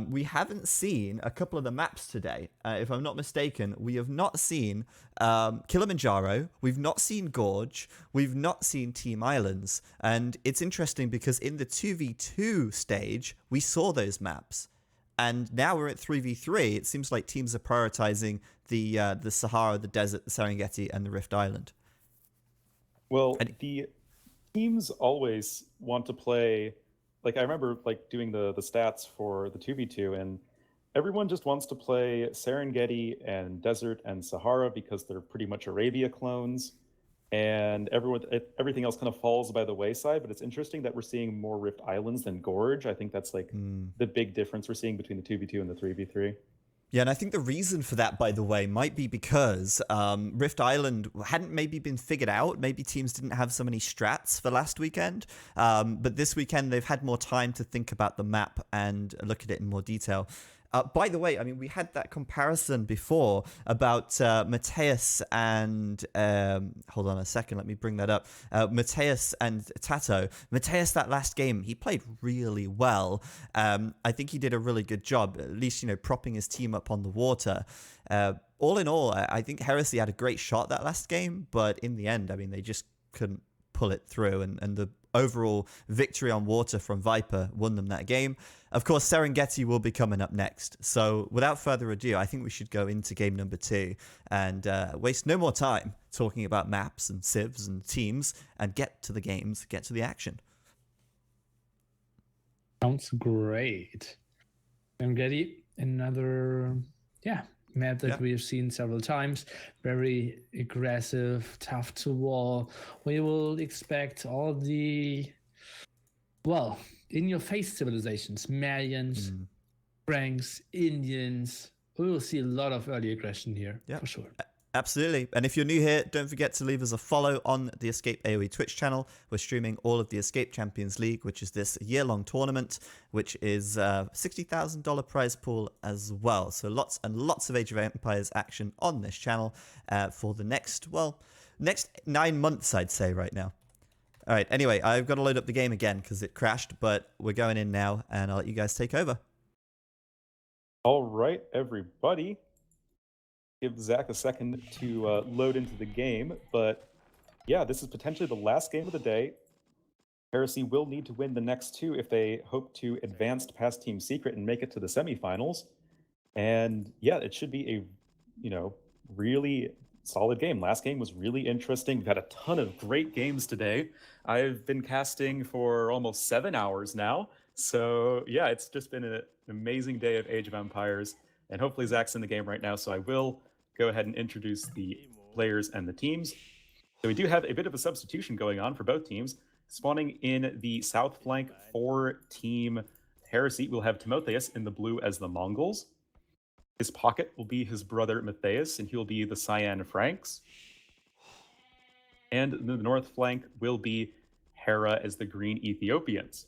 [SPEAKER 1] we haven't seen a couple of the maps today. If I'm not mistaken, we have not seen Kilimanjaro, we've not seen Gorge, we've not seen Team Islands, and it's interesting because in the 2v2 stage, we saw those maps. And now we're at 3v3. It seems like teams are prioritizing the Sahara, the desert, the Serengeti, and the Rift Island.
[SPEAKER 2] Well, the teams always want to play. Like I remember, like doing the stats for the 2v2, and everyone just wants to play Serengeti and Desert and Sahara because they're pretty much Arabia clones. And everything else kind of falls by the wayside. But it's interesting that we're seeing more Rift Islands than Gorge. I think that's like the big difference we're seeing between the 2v2 and the 3v3.
[SPEAKER 1] Yeah, and I think the reason for that, by the way, might be because Rift Island hadn't maybe been figured out. Maybe teams didn't have so many strats for last weekend. But this weekend, they've had more time to think about the map and look at it in more detail. By the way, I mean, we had that comparison before about Mateus and... hold on a second, let me bring that up. Mateus and Tato. Mateus, that last game, he played really well. I think he did a really good job, at least, you know, propping his team up on the water. All in all, I think Heresy had a great shot that last game, but in the end, I mean, they just couldn't pull it through, and the overall victory on water from Viper won them that game. Of course, Serengeti will be coming up next. So without further ado, I think we should go into game number 2 and waste no more time talking about maps and civs and teams and get to the games, get to the action.
[SPEAKER 3] Sounds great. Serengeti, another, map that we've seen several times. Very aggressive, tough to wall. We will expect all the, well, in-your-face civilizations, Malians, Franks, Indians. We will see a lot of early aggression here, for sure.
[SPEAKER 1] Absolutely. And if you're new here, don't forget to leave us a follow on the EscapeAoE Twitch channel. We're streaming all of the Escape Champions League, which is this year-long tournament, which is $60,000 prize pool as well. So lots and lots of Age of Empires action on this channel for the next 9 months, I'd say, right now. All right, anyway, I've got to load up the game again because it crashed, but we're going in now, and I'll let you guys take over.
[SPEAKER 2] All right, everybody. Give Zach a second to load into the game, but yeah, this is potentially the last game of the day. Heresy will need to win the next 2 if they hope to advance past Team Secret and make it to the semifinals. And yeah, it should be a, you know, really solid game. Last game was really interesting. We've had a ton of great games today. I've been casting for almost 7 hours now. So yeah, it's just been an amazing day of Age of Empires. And hopefully Zach's in the game right now, so I will go ahead and introduce the players and the teams. So we do have a bit of a substitution going on for both teams. Spawning in the south flank for Team Heresy, we'll have Timotheus in the blue as the Mongols. His pocket will be his brother Matthias, and he'll be the Cyan Franks. And the north flank will be Hera as the green Ethiopians.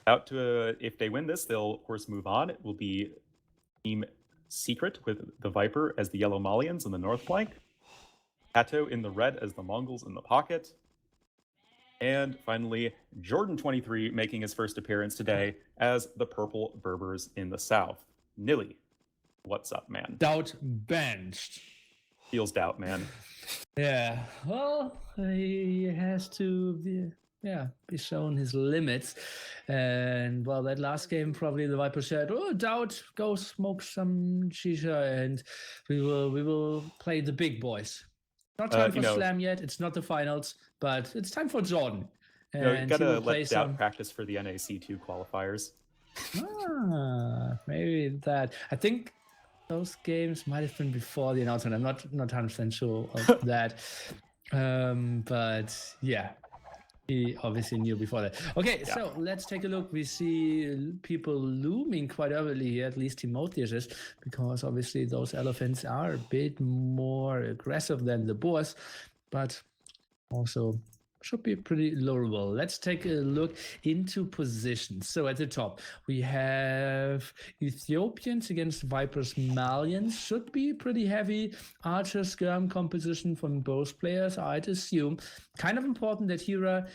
[SPEAKER 2] If they win this, they'll of course move on. It will be Team Secret with the Viper as the Yellow Malians in the north flank. Kato in the red as the Mongols in the pocket. And finally, Jordan 23 making his first appearance today as the Purple Berbers in the south. Nilly, what's up, man?
[SPEAKER 3] Doubt benched.
[SPEAKER 2] Feels doubt, man.
[SPEAKER 3] Yeah, well, he has to be shown his limits. And well, that last game, probably the Viper said, "Oh, Doubt, go smoke some shisha, and we will play the big boys." Not time for Slam yet. It's not the finals, but it's time for Jordan.
[SPEAKER 2] And you gotta let Doubt practice for the NAC2 qualifiers.
[SPEAKER 3] Maybe that. I think those games might have been before the announcement. I'm not 100% sure of that. But yeah, he obviously knew before that. Okay, yeah. So let's take a look. We see people looming quite early here, at least Timotheus is, because obviously those elephants are a bit more aggressive than the boars, but also should be pretty lowerable. Let's take a look into positions. So at the top, we have Ethiopians against Vipers Malians. Should be pretty heavy archer skirm composition from both players, I'd assume. Kind of important that Hera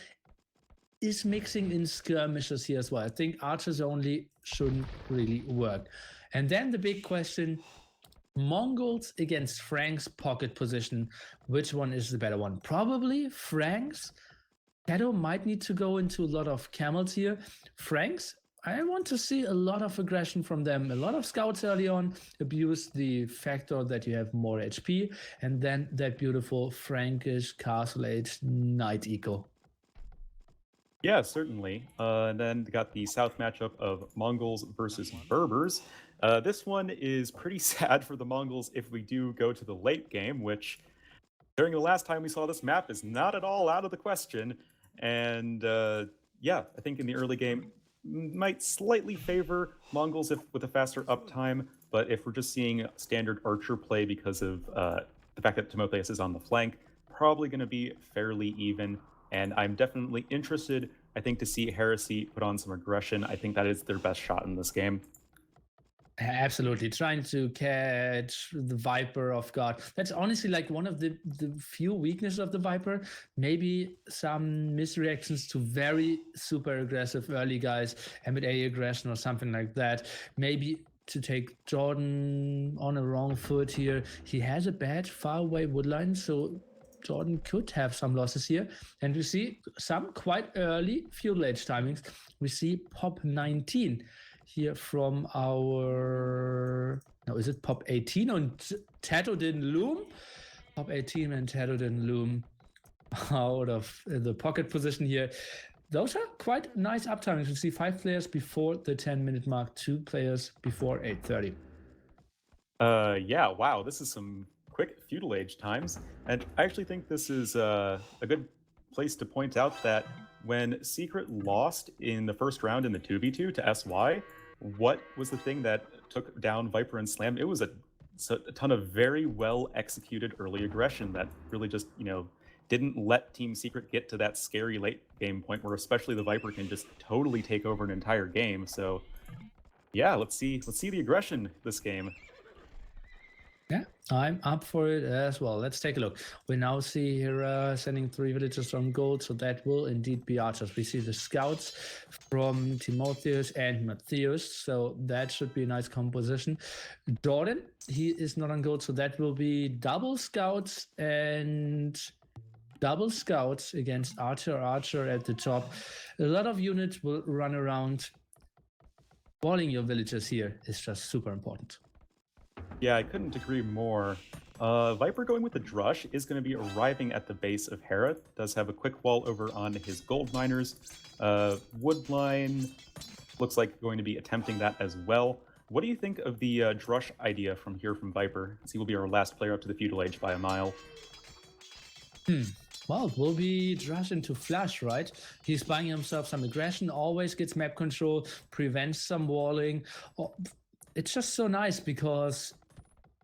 [SPEAKER 3] is mixing in skirmishes here as well. I think archers only shouldn't really work. And then the big question, Mongols against Franks pocket position. Which one is the better one? Probably Franks. Shadow might need to go into a lot of camels here. Franks, I want to see a lot of aggression from them. A lot of scouts early on abuse the factor that you have more HP, and then that beautiful Frankish Castle Age Knight eco.
[SPEAKER 2] Yeah, certainly. And then got the south matchup of Mongols versus Berbers. This one is pretty sad for the Mongols if we do go to the late game, which during the last time we saw this map is not at all out of the question. And yeah, I think in the early game might slightly favor Mongols with a faster uptime, but if we're just seeing standard archer play because of the fact that Timotheus is on the flank, probably going to be fairly even. And I'm definitely interested, I think, to see Heresy put on some aggression. I think that is their best shot in this game.
[SPEAKER 3] Absolutely. Trying to catch the Viper off guard. That's honestly like one of the few weaknesses of the Viper. Maybe some misreactions to very super aggressive early guys, M&A aggression or something like that. Maybe to take Jordan on a wrong foot here. He has a bad far away woodline, so Jordan could have some losses here. And we see some quite early feudal age timings. We see pop 19 here from our... Now, is it pop 18 and Tato didn't loom? Pop 18 and Tato didn't loom out of the pocket position here. Those are quite nice uptimings. We see 5 players before the 10-minute mark, 2 players before 8:30.
[SPEAKER 2] Yeah, wow, this is some quick feudal age times. And I actually think this is a good place to point out that when Secret lost in the first round in the 2v2 to SY, what was the thing that took down Viper and Slam? It was a ton of very well executed early aggression that really just, didn't let Team Secret get to that scary late game point where especially the Viper can just totally take over an entire game. So yeah, let's see the aggression this game.
[SPEAKER 3] Yeah, I'm up for it as well. Let's take a look. We now see here sending 3 villagers on gold, so that will indeed be archers. We see the scouts from Timotheus and Matthias, so that should be a nice composition. Jordan, he is not on gold, so that will be double scouts and double scouts against archer at the top. A lot of units will run around. Walling your villagers here is just super important.
[SPEAKER 2] Yeah, I couldn't agree more. Viper going with the Drush is going to be arriving at the base of Hera. Does have a quick wall over on his gold miners. Woodline looks like going to be attempting that as well. What do you think of the Drush idea from Viper? He will be our last player up to the feudal age by a mile.
[SPEAKER 3] Well, it will be Drush into Flash, right? He's buying himself some aggression, always gets map control, prevents some walling. Oh, it's just so nice because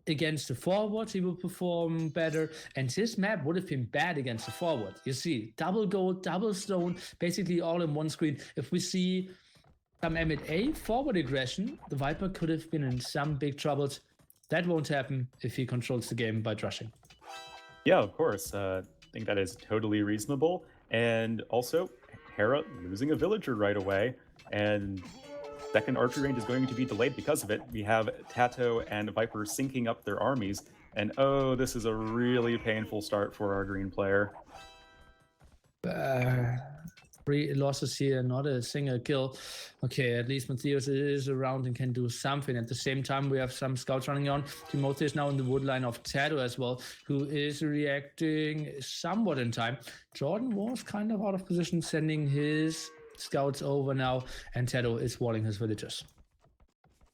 [SPEAKER 3] against the forward he will perform better, and his map would have been bad against the forward. You see, double gold, double stone, basically all in one screen. If we see some M&A forward aggression, the Viper could have been in some big troubles. That won't happen if he controls the game by drushing.
[SPEAKER 2] Yeah, of course. I think that is totally reasonable. And also, Hera losing a villager right away, and second archery range is going to be delayed because of it. We have Tato and Viper syncing up their armies, and oh, this is a really painful start for our green player.
[SPEAKER 3] 3 losses here, not a single kill. Okay, at least Matthias is around and can do something. At the same time, we have some scouts running on. Timothy is now in the wood line of Tato as well, who is reacting somewhat in time. Jordan was kind of out of position, sending his scouts over now, and Tato is walling his villagers.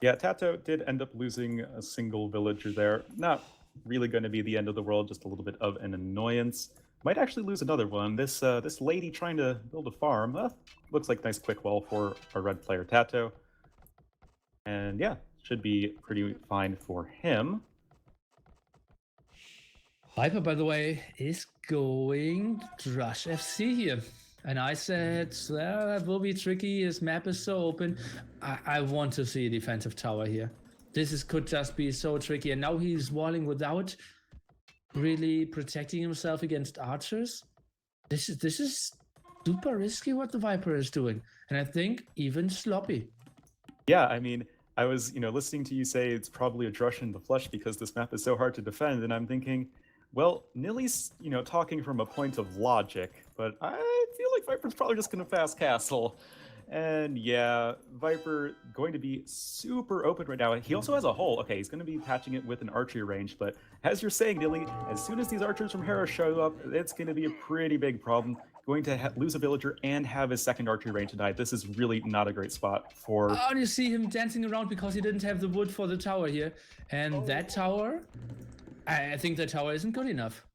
[SPEAKER 2] Yeah, Tato did end up losing a single villager there. Not really going to be the end of the world, just a little bit of an annoyance. Might actually lose another one. This lady trying to build a farm. Looks like a nice quick wall for our red player Tato. And yeah, should be pretty fine for him.
[SPEAKER 3] Viper, by the way, is going Drush FC here. And I said, well, that will be tricky. His map is so open. I want to see a defensive tower here. Could just be so tricky. And now he's walling without really protecting himself against archers. This is super risky what the Viper is doing. And I think even sloppy.
[SPEAKER 2] Yeah, I mean, I was, listening to you say it's probably a drush in the flesh because this map is so hard to defend, and I'm thinking, well, Nilly's, talking from a point of logic, but I feel like Viper's probably just going to fast castle. And yeah, Viper going to be super open right now. He also has a hole. Okay, he's going to be patching it with an archery range, but as you're saying, Nilly, as soon as these archers from Hera show up, it's going to be a pretty big problem. Going to lose a villager and have his second archery range tonight. This is really not a great spot for...
[SPEAKER 3] Oh, you see him dancing around because he didn't have the wood for the tower here. And that tower, I think the tower isn't good enough.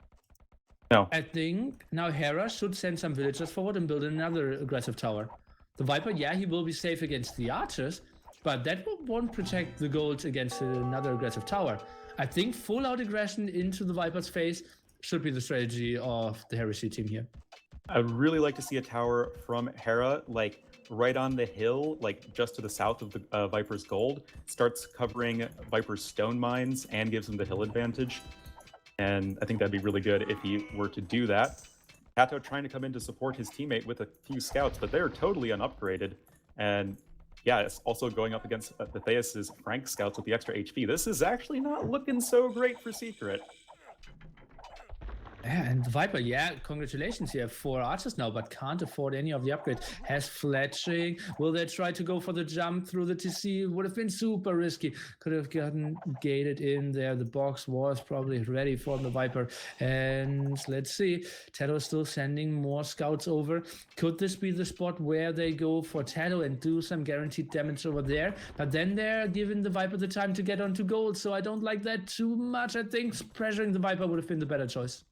[SPEAKER 2] No.
[SPEAKER 3] I think now Hera should send some villagers forward and build another aggressive tower. The Viper, yeah, he will be safe against the archers, but that won't protect the gold against another aggressive tower. I think full out aggression into the Viper's face should be the strategy of the Heresy team here.
[SPEAKER 2] I'd really like to see a tower from Hera, like right on the hill, like just to the south of the Viper's gold, starts covering Viper's stone mines and gives him the hill advantage. And I think that'd be really good if he were to do that. Tato trying to come in to support his teammate with a few scouts, but they're totally unupgraded. And yeah, it's also going up against Theus's Frank scouts with the extra HP. This is actually not looking so great for Secret.
[SPEAKER 3] Yeah, and the Viper, yeah, congratulations, you have 4 archers now, but can't afford any of the upgrades. Has fletching. Will they try to go for the jump through the TC? Would have been super risky. Could have gotten gated in there. The box was probably ready for the Viper. And let's see, Tato is still sending more scouts over. Could this be the spot where they go for Tato and do some guaranteed damage over there? But then they're giving the Viper the time to get onto gold, so I don't like that too much. I think pressuring the Viper would have been the better choice.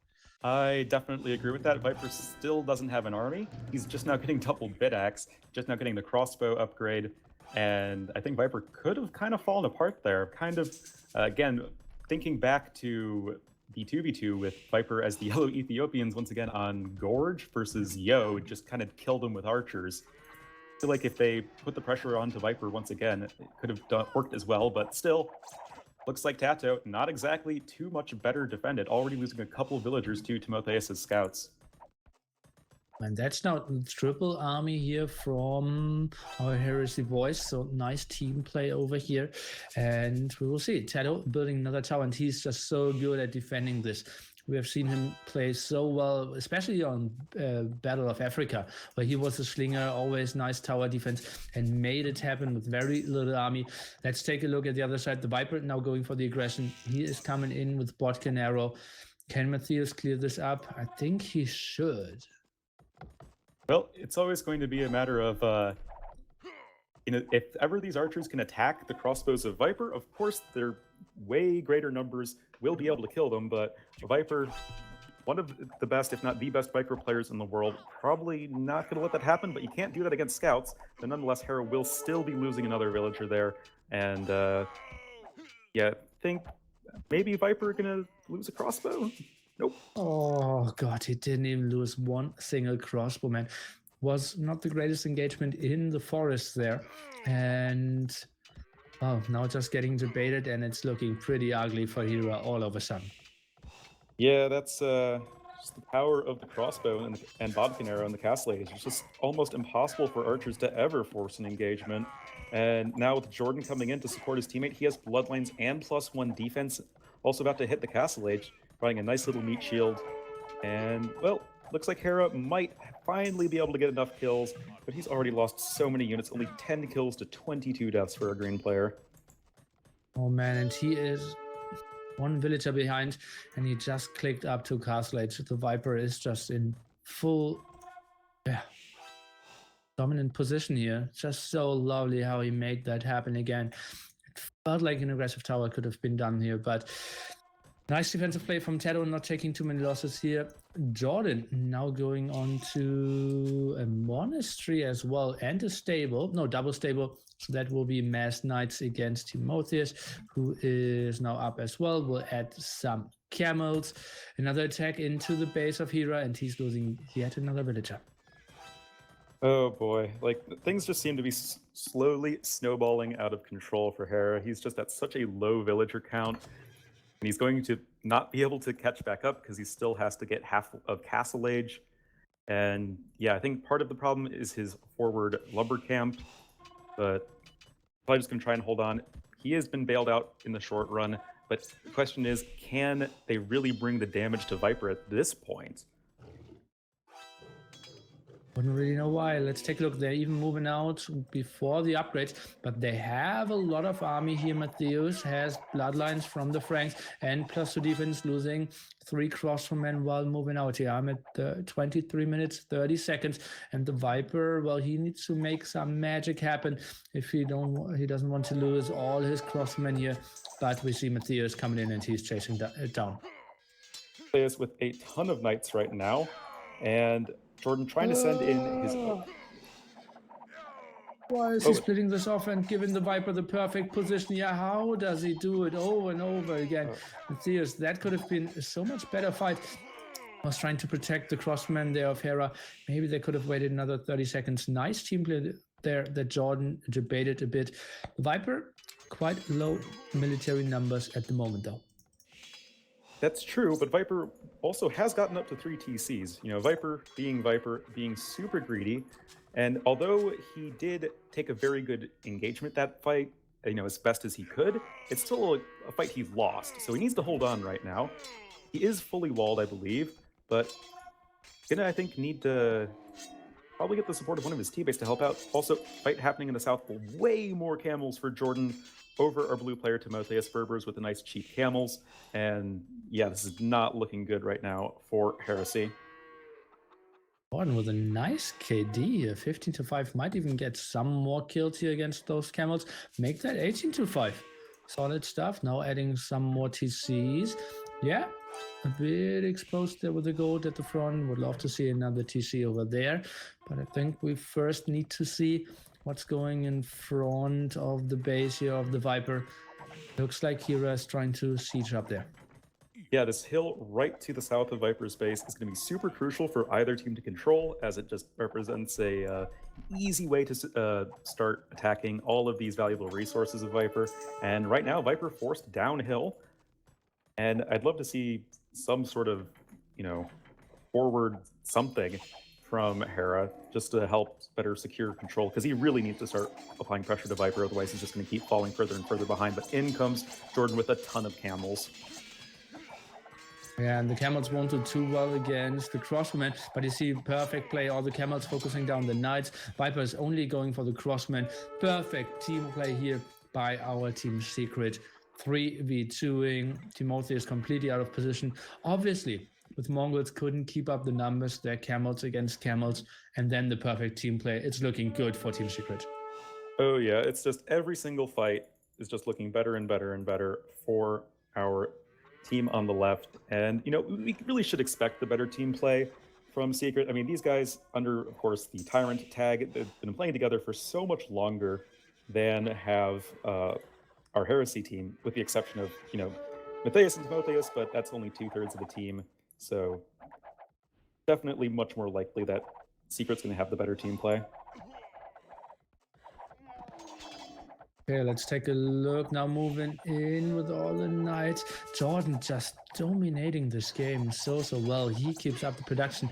[SPEAKER 2] I definitely agree with that. Viper still doesn't have an army. He's just now getting double bit axe, just now getting the crossbow upgrade. And I think Viper could have kind of fallen apart there. Kind of, again, thinking back to the 2v2 with Viper as the Yellow Ethiopians once again on Gorge versus Yo, just kind of killed him with archers. I feel like if they put the pressure onto Viper once again, it could have worked as well, but still, looks like Tato not exactly too much better defended, already losing a couple villagers to Timotheus' scouts.
[SPEAKER 3] And that's now triple army here from our Heresy boys. So nice team play over here. And we will see Tato building another tower, and he's just so good at defending this. We have seen him play so well, especially on Battle of Africa, where he was a slinger, always nice tower defense, and made it happen with very little army. Let's take a look at the other side. The Viper now going for the aggression. He is coming in with Botkin arrow. Can Matthias clear this up? I think he should.
[SPEAKER 2] Well, it's always going to be a matter of, if ever these archers can attack the crossbows of Viper, of course, their way greater numbers will be able to kill them, but Viper one of the best, if not the best, Viper players in the world. Probably not going to let that happen, but you can't do that against scouts. But nonetheless, Hera will still be losing another villager there. And yeah, think maybe Viper going to lose a crossbow? Nope.
[SPEAKER 3] Oh god, he didn't even lose one single crossbow, man. Was not the greatest engagement in the forest there. And oh, now just getting debated, and it's looking pretty ugly for Hera all of a sudden.
[SPEAKER 2] Yeah, that's just the power of the crossbow and bodkin arrow in the castle age. It's just almost impossible for archers to ever force an engagement. And now with Jordan coming in to support his teammate, he has bloodlines and +1 defense. Also about to hit the castle age, providing a nice little meat shield. And, well, looks like Hera might finally be able to get enough kills, but he's already lost so many units, only 10 kills to 22 deaths for a green player.
[SPEAKER 3] Oh man, and he is one villager behind, and he just clicked up to castle age. The Viper is just in full dominant position here. Just so lovely how he made that happen again. It felt like an aggressive tower could have been done here, but nice defensive play from Tedo, not taking too many losses here. Jordan now going on to a monastery as well, and a stable, no, double stable. So that will be Mass Knights against Timotheus, who is now up as well. We'll add some camels. Another attack into the base of Hera, and he's losing yet another villager.
[SPEAKER 2] Oh boy, like things just seem to be slowly snowballing out of control for Hera. He's just at such a low villager count, and he's going to not be able to catch back up because he still has to get half of castle age. And yeah, I think part of the problem is his forward lumber camp, but probably just going to try and hold on. He has been bailed out in the short run, but the question is, can they really bring the damage to Viper at this point?
[SPEAKER 3] Wouldn't really know why. Let's take a look. They're even moving out before the upgrades, but they have a lot of army here. Matthäus has bloodlines from the Franks and +2 defense, losing 3 crossbowmen while moving out here. I'm at 23 minutes, 30 seconds, and the Viper, well, he needs to make some magic happen if he doesn't want to lose all his crossbowmen here. But we see Matthäus coming in and he's chasing it down.
[SPEAKER 2] Players with a ton of knights right now, and Jordan trying to send in his...
[SPEAKER 3] Why is he splitting this off and giving the Viper the perfect position? Yeah, how does he do it over and over again? Matthäus, that could have been a so much better fight. Was trying to protect the crossman there of Hera. Maybe they could have waited another 30 seconds. Nice team play there that Jordan debated a bit. The Viper, quite low military numbers at the moment though.
[SPEAKER 2] That's true, but Viper also has gotten up to 3 TCs. You know, Viper being super greedy. And although he did take a very good engagement that fight, you know, as best as he could, it's still a fight he lost. So he needs to hold on right now. He is fully walled, I believe, but gonna, I think, need to probably get the support of one of his teammates to help out. Also, fight happening in the south, way more camels for Jordan over our blue player Timotheus. Berbers with the nice cheap camels. And yeah, this is not looking good right now for Heresy.
[SPEAKER 3] Jordan with a nice KD, 15-5, might even get some more kills here against those camels. Make that 18-5. Solid stuff. Now adding some more TCs. Yeah, a bit exposed there with the gold at the front. Would love to see another TC over there. But I think we first need to see what's going in front of the base here of the Viper. Looks like Hera is trying to siege up there.
[SPEAKER 2] Yeah, this hill right to the south of Viper's base is going to be super crucial for either team to control, as it just represents a easy way to start attacking all of these valuable resources of Viper. And right now, Viper forced downhill, and I'd love to see some sort of, you know, forward something from Hera just to help better secure control, because he really needs to start applying pressure to Viper, otherwise he's just going to keep falling further and further behind. But in comes Jordan with a ton of camels.
[SPEAKER 3] Yeah, and the camels won't do too well against the crossmen, but you see perfect play, all the camels focusing down the knights. Viper is only going for the crossmen. Perfect team play here by our team secret. 3v2ing. Timotheus completely out of position. Obviously, with Mongols couldn't keep up the numbers, their camels against camels, and then the perfect team play. It's looking good for Team Secret.
[SPEAKER 2] Oh yeah, it's just every single fight is just looking better and better and better for our team on the left. And, you know, we really should expect the better team play from Secret. I mean, these guys, under, of course, the Tyrant tag, they've been playing together for so much longer than have our Heresy team, with the exception of, you know, Matthias and Timotheus, but that's only 2/3 of the team. So definitely much more likely that Secret's going to have the better team play.
[SPEAKER 3] Okay, let's take a look. Now moving in with all the knights. Jordan just dominating this game so well. He keeps up the production.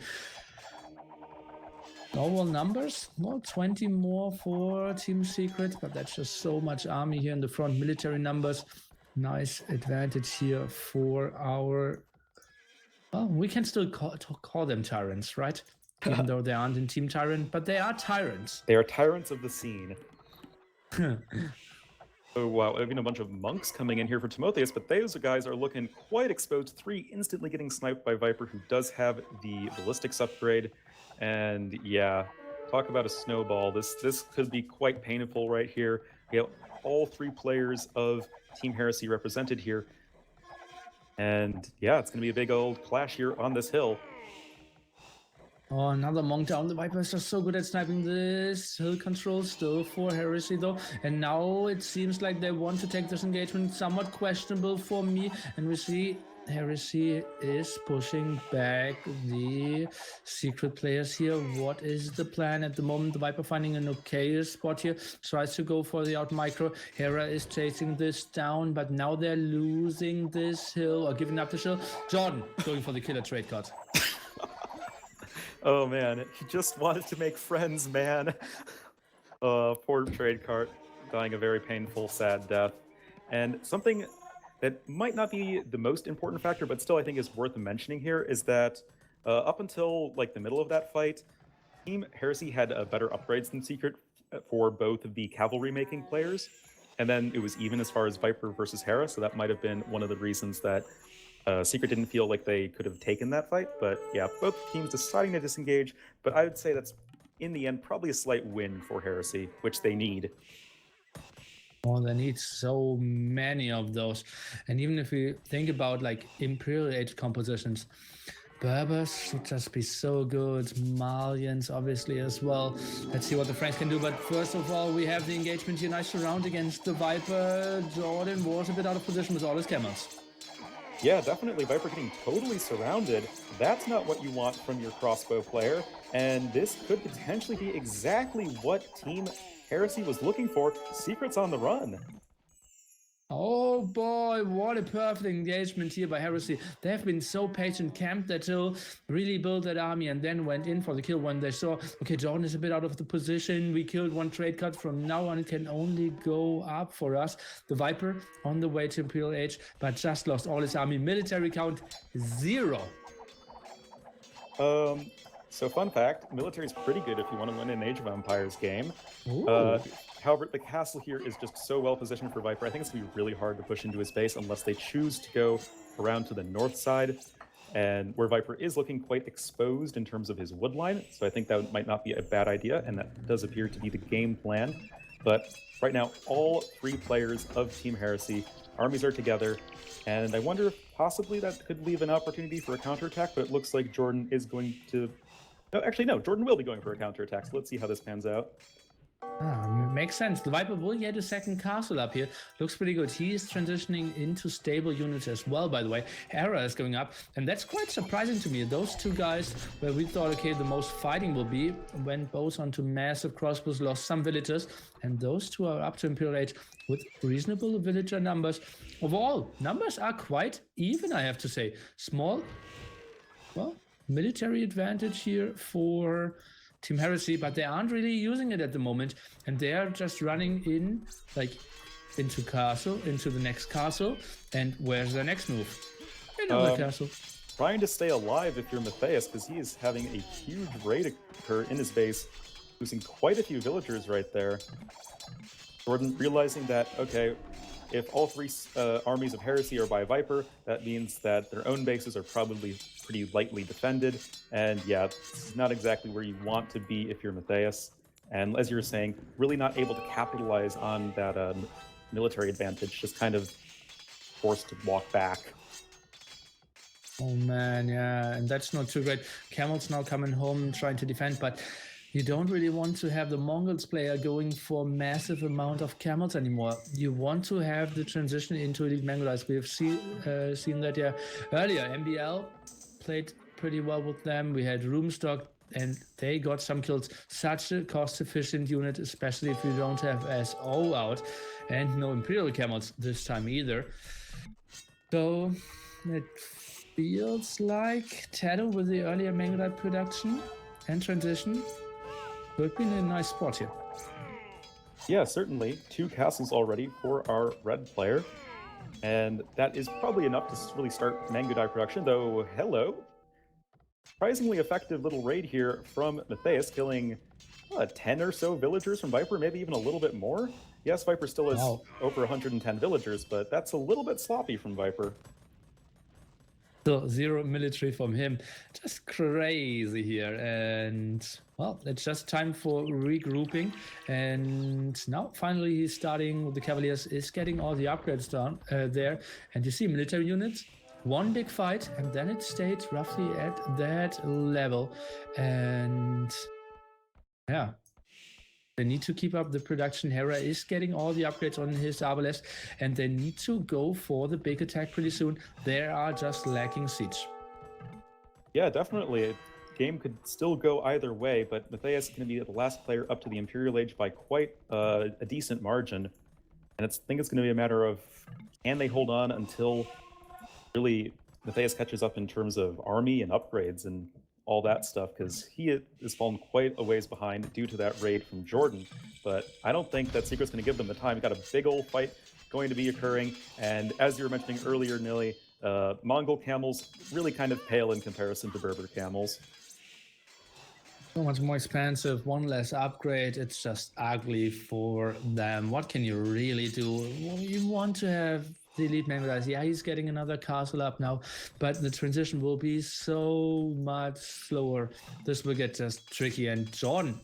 [SPEAKER 3] Overall numbers, well, 20 more for Team Secret, but that's just so much army here in the front. Military numbers, nice advantage here for our... Well, we can still call them tyrants, right? Even though they aren't in Team Tyrant, but they are tyrants.
[SPEAKER 2] They are tyrants of the scene. So wow, I've been a bunch of monks coming in here for Timotheus, but those guys are looking quite exposed. 3 instantly getting sniped by Viper, who does have the ballistics upgrade. And yeah, talk about a snowball. This could be quite painful right here. We have all 3 players of Team Heresy represented here. And yeah, it's going to be a big old clash here on this hill.
[SPEAKER 3] Oh, another monk down. The Viper is just so good at sniping this. Hill control still for Heresy though. And now it seems like they want to take this engagement. Somewhat questionable for me. And we see Heresy is pushing back the Secret players here. What is the plan at the moment? The Viper finding an okay spot here. Tries to go for the out micro. Hera is chasing this down, but now they're losing this hill or giving up the hill. Jordan going for the killer trade card.
[SPEAKER 2] Oh man, he just wanted to make friends, man. Poor trade cart, dying a very painful, sad death. And something that might not be the most important factor, but still I think is worth mentioning here, is that up until like the middle of that fight, Team Heresy had better upgrades than Secret for both of the cavalry making players. And then it was even as far as Viper versus Hera, so that might have been one of the reasons that Secret didn't feel like they could have taken that fight. But yeah, both teams deciding to disengage, but I would say that's, in the end, probably a slight win for Heresy, which they need.
[SPEAKER 3] Oh, they need so many of those. And even if we think about like Imperial Age compositions, Berbers should just be so good. Malians, obviously, as well. Let's see what the Franks can do. But first of all, we have the engagement here. Nice surround against the Viper. Jordan was a bit out of position with all his camels.
[SPEAKER 2] Yeah, definitely. Viper getting totally surrounded. That's not what you want from your crossbow player. And this could potentially be exactly what Team Heresy was looking for. Secret's on the run.
[SPEAKER 3] Oh boy, what a perfect engagement here by Heresy. They have been so patient, camped that hill, really built that army, and then went in for the kill when they saw, okay, Jordan is a bit out of the position. We killed one trade cut. From now on, it can only go up for us. The Viper on the way to Imperial Age, but just lost all his army. Military count 0.
[SPEAKER 2] So fun fact, military is pretty good if you want to win an Age of Empires game. However, the castle here is just so well positioned for Viper. I think it's going to be really hard to push into his base unless they choose to go around to the north side, and where Viper is looking quite exposed in terms of his wood line. So I think that might not be a bad idea, and that does appear to be the game plan. But right now, all 3 players of Team Heresy, armies are together, and I wonder if possibly that could leave an opportunity for a counterattack, but it looks like Jordan is going to... No, actually, no, Jordan will be going for a counterattack, so let's see how this pans out.
[SPEAKER 3] Makes sense. The Viper will get a second castle up here. Looks pretty good. He is transitioning into stable units as well, by the way. Hera is going up, and that's quite surprising to me. Those 2 guys, where we thought, okay, the most fighting will be, went both onto massive crossbows, lost some villagers, and those 2 are up to Imperial Age with reasonable villager numbers. Overall, numbers are quite even, I have to say. Small, well, military advantage here for Team Heresy, but they aren't really using it at the moment, and they are just running in, like, into castle, into the next castle, and where's the next move? Another castle.
[SPEAKER 2] Trying to stay alive if you're Matthias, because he is having a huge raid occur in his base, losing quite a few villagers right there. Jordan realizing that, okay, if all 3 armies of Heresy are by Viper, that means that their own bases are probably pretty lightly defended. And yeah, this is not exactly where you want to be if you're Matthias. And as you were saying, really not able to capitalize on that military advantage, just kind of forced to walk back.
[SPEAKER 3] Oh man, yeah, and that's not too great. Camels now coming home trying to defend, but you don't really want to have the Mongols player going for massive amount of camels anymore. You want to have the transition into Elite Mangolites. We have seen that earlier. MBL played pretty well with them. We had Roomstock and they got some kills. Such a cost-efficient unit, especially if you don't have SO out and no Imperial Camels this time either. So it feels like Tato with the earlier Mangolite production and transition could be in a nice spot here.
[SPEAKER 2] Yeah, certainly. 2 castles already for our red player. And that is probably enough to really start Mangudai production, though hello. Surprisingly effective little raid here from Matthias, killing 10 or so villagers from Viper, maybe even a little bit more. Yes, Viper still has over 110 villagers, but that's a little bit sloppy from Viper.
[SPEAKER 3] So 0 military from him, just crazy here. And well, it's just time for regrouping. And now finally he's starting with the Cavaliers, is getting all the upgrades done there. And you see military units, 1 big fight, and then it stayed roughly at that level. And yeah, they need to keep up the production. Hera is getting all the upgrades on his Arbalest, and they need to go for the big attack pretty soon. They are just lacking siege.
[SPEAKER 2] Yeah, definitely. A game could still go either way, but Matthias is going to be the last player up to the Imperial Age by quite a decent margin. And I think it's going to be a matter of, can they hold on until really Matthias catches up in terms of army and upgrades and all that stuff, because he has fallen quite a ways behind due to that raid from Jordan. But I don't think that Secret's going to give them the time. We've got a big old fight going to be occurring, and as you were mentioning earlier, Nilly, Mongol camels really kind of pale in comparison to Berber camels.
[SPEAKER 3] So much more expensive, 1 less upgrade, it's just ugly for them. What can you really do? Well, you want to have the Elite Mangolites. Yeah, he's getting another castle up now, but the transition will be so much slower. This will get just tricky. And Jordan,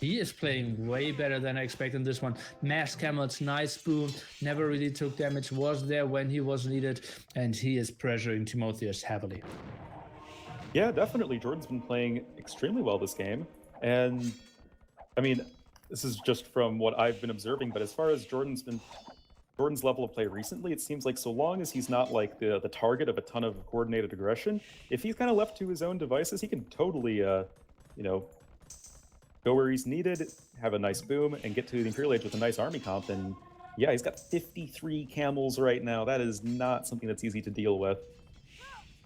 [SPEAKER 3] he is playing way better than I expected in this one. Mass camels, nice boom, never really took damage, was there when he was needed, and he is pressuring Timotheus heavily.
[SPEAKER 2] Yeah, definitely. Jordan's been playing extremely well this game. And I mean, this is just from what I've been observing, but as far as Jordan's level of play recently, it seems like so long as he's not like the target of a ton of coordinated aggression, if he's kind of left to his own devices, he can totally, go where he's needed, have a nice boom, and get to the Imperial Age with a nice army comp. And yeah, he's got 53 camels right now. That is not something that's easy to deal with.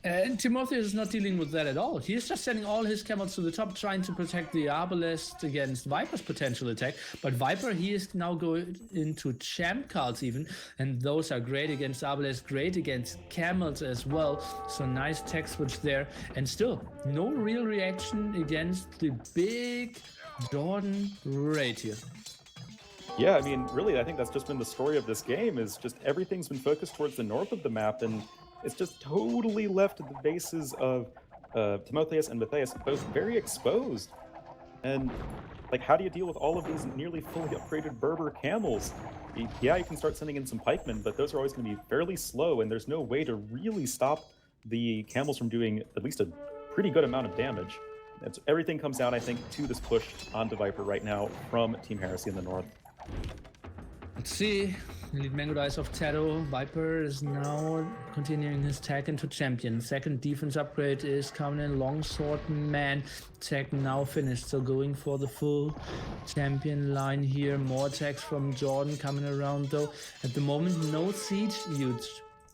[SPEAKER 3] And Timotheus is not dealing with that at all. He is just sending all his camels to the top, trying to protect the Arbalest against Viper's potential attack. But Viper, he is now going into champ cards even, and those are great against Arbalest, great against camels as well. So nice tech switch there. And still, no real reaction against the big Jordan raid here.
[SPEAKER 2] Yeah, I mean, really, I think that's just been the story of this game, is just everything's been focused towards the north of the map, and it's just totally left the bases of Timotheus and Matthias both very exposed. And like, how do you deal with all of these nearly fully upgraded Berber camels? Yeah, you can start sending in some pikemen, but those are always going to be fairly slow, and there's no way to really stop the camels from doing at least a pretty good amount of damage. Everything comes down, I think, to this push onto Viper right now from Team Heresy in the north.
[SPEAKER 3] Let's see. Elite Mangolites of Tato. Viper is now continuing his tag into champion. Second defense upgrade is coming in. Longsword man. Tag now finished. So going for the full champion line here. More attacks from Jordan coming around though. At the moment, no siege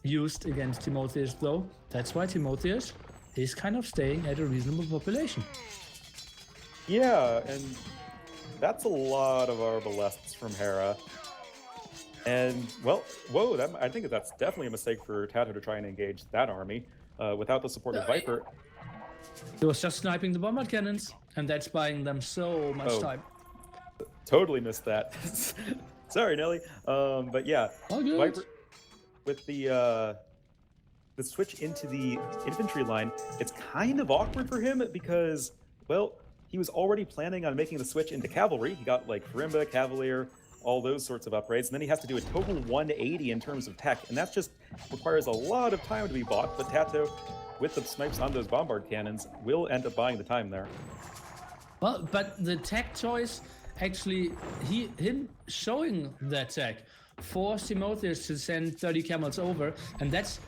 [SPEAKER 3] used against Timotheus though. That's why Timotheus is kind of staying at a reasonable population.
[SPEAKER 2] Yeah, and that's a lot of Arbalests from Hera. And, well, whoa, I think that's definitely a mistake for Tato to try and engage that army without the support of Viper.
[SPEAKER 3] He was just sniping the bombard cannons, and that's buying them so much time.
[SPEAKER 2] Totally missed that. Sorry, Nelly. But yeah, Viper, with the switch into the infantry line, it's kind of awkward for him because, well, he was already planning on making the switch into cavalry. He got like Farimba, Cavalier, all those sorts of upgrades, and then he has to do a total 180 in terms of tech, and that just requires a lot of time to be bought. But Tato, with the snipes on those bombard cannons, will end up buying the time there.
[SPEAKER 3] Well, but the tech choice, actually, him showing that tech forced Timotheus to send 30 camels over, and that's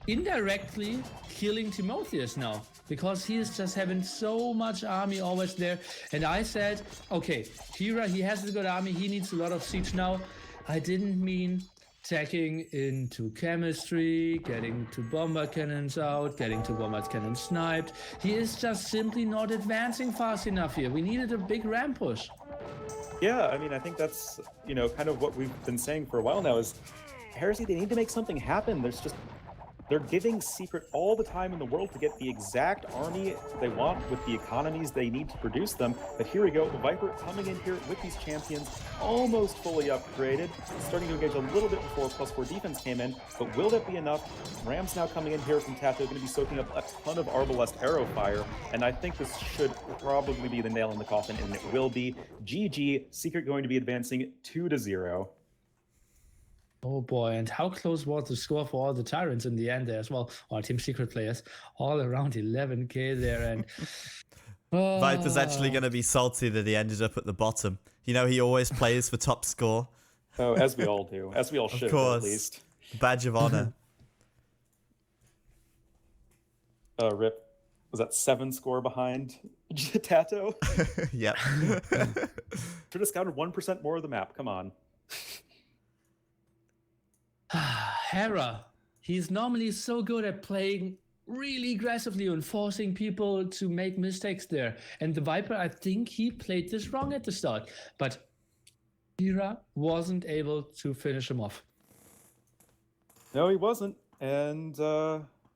[SPEAKER 3] indirectly killing Timotheus now, because he is just having so much army always there. And I said, okay, Hera, he has a good army, he needs a lot of siege now. I didn't mean attacking into chemistry, getting two bomber cannons out, getting two bomber cannons sniped. He is just simply not advancing fast enough here. We needed a big ramp push.
[SPEAKER 2] Yeah, I mean, I think that's, kind of what we've been saying for a while now is Heresy, they need to make something happen. They're giving Secret all the time in the world to get the exact army they want with the economies they need to produce them. But here we go, Viper coming in here with these champions almost fully upgraded, starting to engage a little bit before +4 defense came in. But will that be enough? Rams now coming in here from Tato, going to be soaking up a ton of Arbalest arrow fire. And I think this should probably be the nail in the coffin, and it will be. GG, Secret going to be advancing 2-0.
[SPEAKER 3] Oh boy, and how close was the score for all the Tyrants in the end there as well? Or Team Secret players, all around 11k there. And
[SPEAKER 1] Viper's actually going to be salty that he ended up at the bottom. He always plays for top score.
[SPEAKER 2] Oh, as we all do. As we all should, at least.
[SPEAKER 1] Badge of honor.
[SPEAKER 2] Rip. Was that 7 score behind Tato?
[SPEAKER 1] Yep.
[SPEAKER 2] Should have scouted 1% more of the map. Come on.
[SPEAKER 3] Hera, he's normally so good at playing really aggressively and forcing people to make mistakes there. And the Viper, I think he played this wrong at the start. But Hera wasn't able to finish him off.
[SPEAKER 2] No, he wasn't. And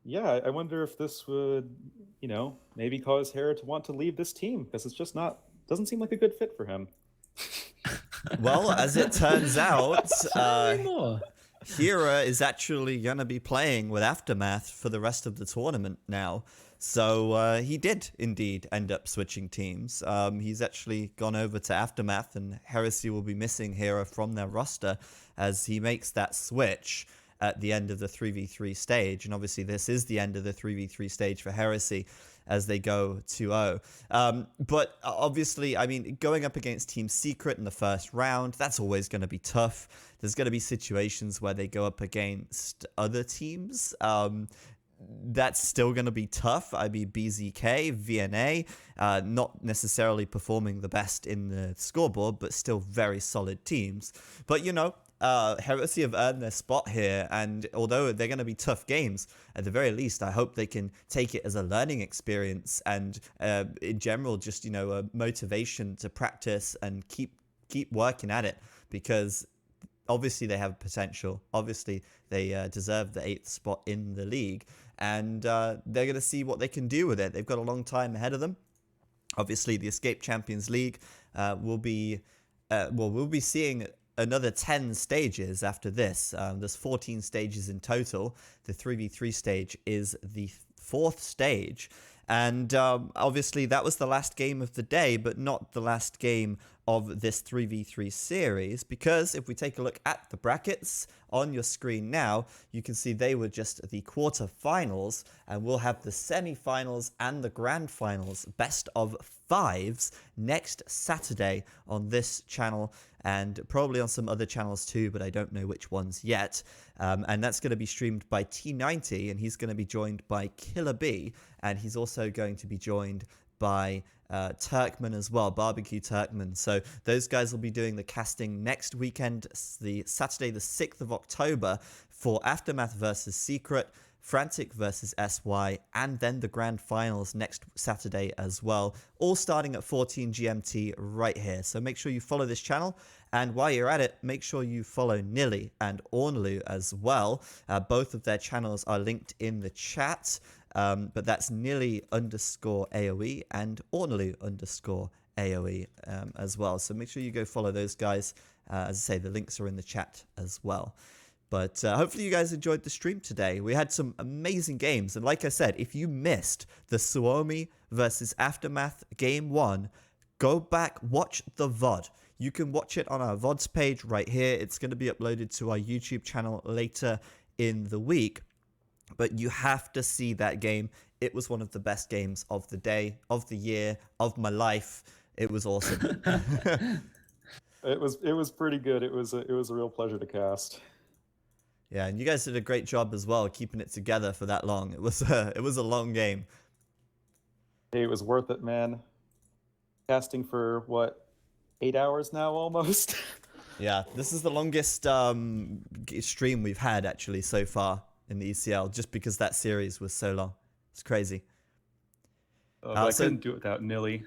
[SPEAKER 2] yeah, I wonder if this would, maybe cause Hera to want to leave this team, because it's just doesn't seem like a good fit for him.
[SPEAKER 1] Well, as it turns out,
[SPEAKER 3] More.
[SPEAKER 1] Hera is actually going to be playing with Aftermath for the rest of the tournament now. So he did indeed end up switching teams. He's actually gone over to Aftermath, and Heresy will be missing Hera from their roster as he makes that switch at the end of the 3v3 stage. And obviously this is the end of the 3v3 stage for Heresy as they go 2-0. But obviously, I mean, going up against Team Secret in the first round, that's always going to be tough. There's going to be situations where they go up against other teams. That's still going to be tough. I mean, BZK, VNA, not necessarily performing the best in the scoreboard, but still very solid teams. But, Heresy have earned their spot here, and although they're going to be tough games, at the very least, I hope they can take it as a learning experience and, in general, just, a motivation to practice and keep working at it, because obviously they have potential. Obviously, they deserve the 8th spot in the league, and they're going to see what they can do with it. They've got a long time ahead of them. Obviously, the Escape Champions League we'll be seeing another 10 stages after this. There's 14 stages in total. The 3v3 stage is the 4th stage. And obviously that was the last game of the day, but not the last game of this 3v3 series, because if we take a look at the brackets on your screen now, you can see they were just the quarterfinals, and we'll have the semi-finals and the grand finals, best of 5s, next Saturday on this channel, and probably on some other channels too, but I don't know which ones yet. And that's going to be streamed by T90, and he's going to be joined by Killer B, and he's also going to be joined by Turkman as well, Barbecue Turkman. So those guys will be doing the casting next weekend, the Saturday the 6th of October, for Aftermath versus Secret, Frantic versus SY, and then the grand finals next Saturday as well, all starting at 14 GMT right here. So make sure you follow this channel, and while you're at it, make sure you follow Nilly and Ornlu as well. Both of their channels are linked in the chat, but that's Nilly_AoE and Ornlu_AoE as well. So make sure you go follow those guys. As I say, the links are in the chat as well. But hopefully you guys enjoyed the stream today. We had some amazing games. And like I said, if you missed the Suomi versus Aftermath Game 1, go back, watch the VOD. You can watch it on our VODs page right here. It's going to be uploaded to our YouTube channel later in the week. but you have to see that game. It was one of the best games of the day, of the year, of my life. It was awesome.
[SPEAKER 2] It was pretty good. It was a real pleasure to cast.
[SPEAKER 1] Yeah, and you guys did a great job as well, keeping it together for that long. It was a long game.
[SPEAKER 2] Hey, it was worth it, man. Casting for what, 8 hours now almost?
[SPEAKER 1] Yeah, this is the longest stream we've had actually so far in the ECL, just because that series was so long. It's crazy.
[SPEAKER 2] I couldn't do it without Nilly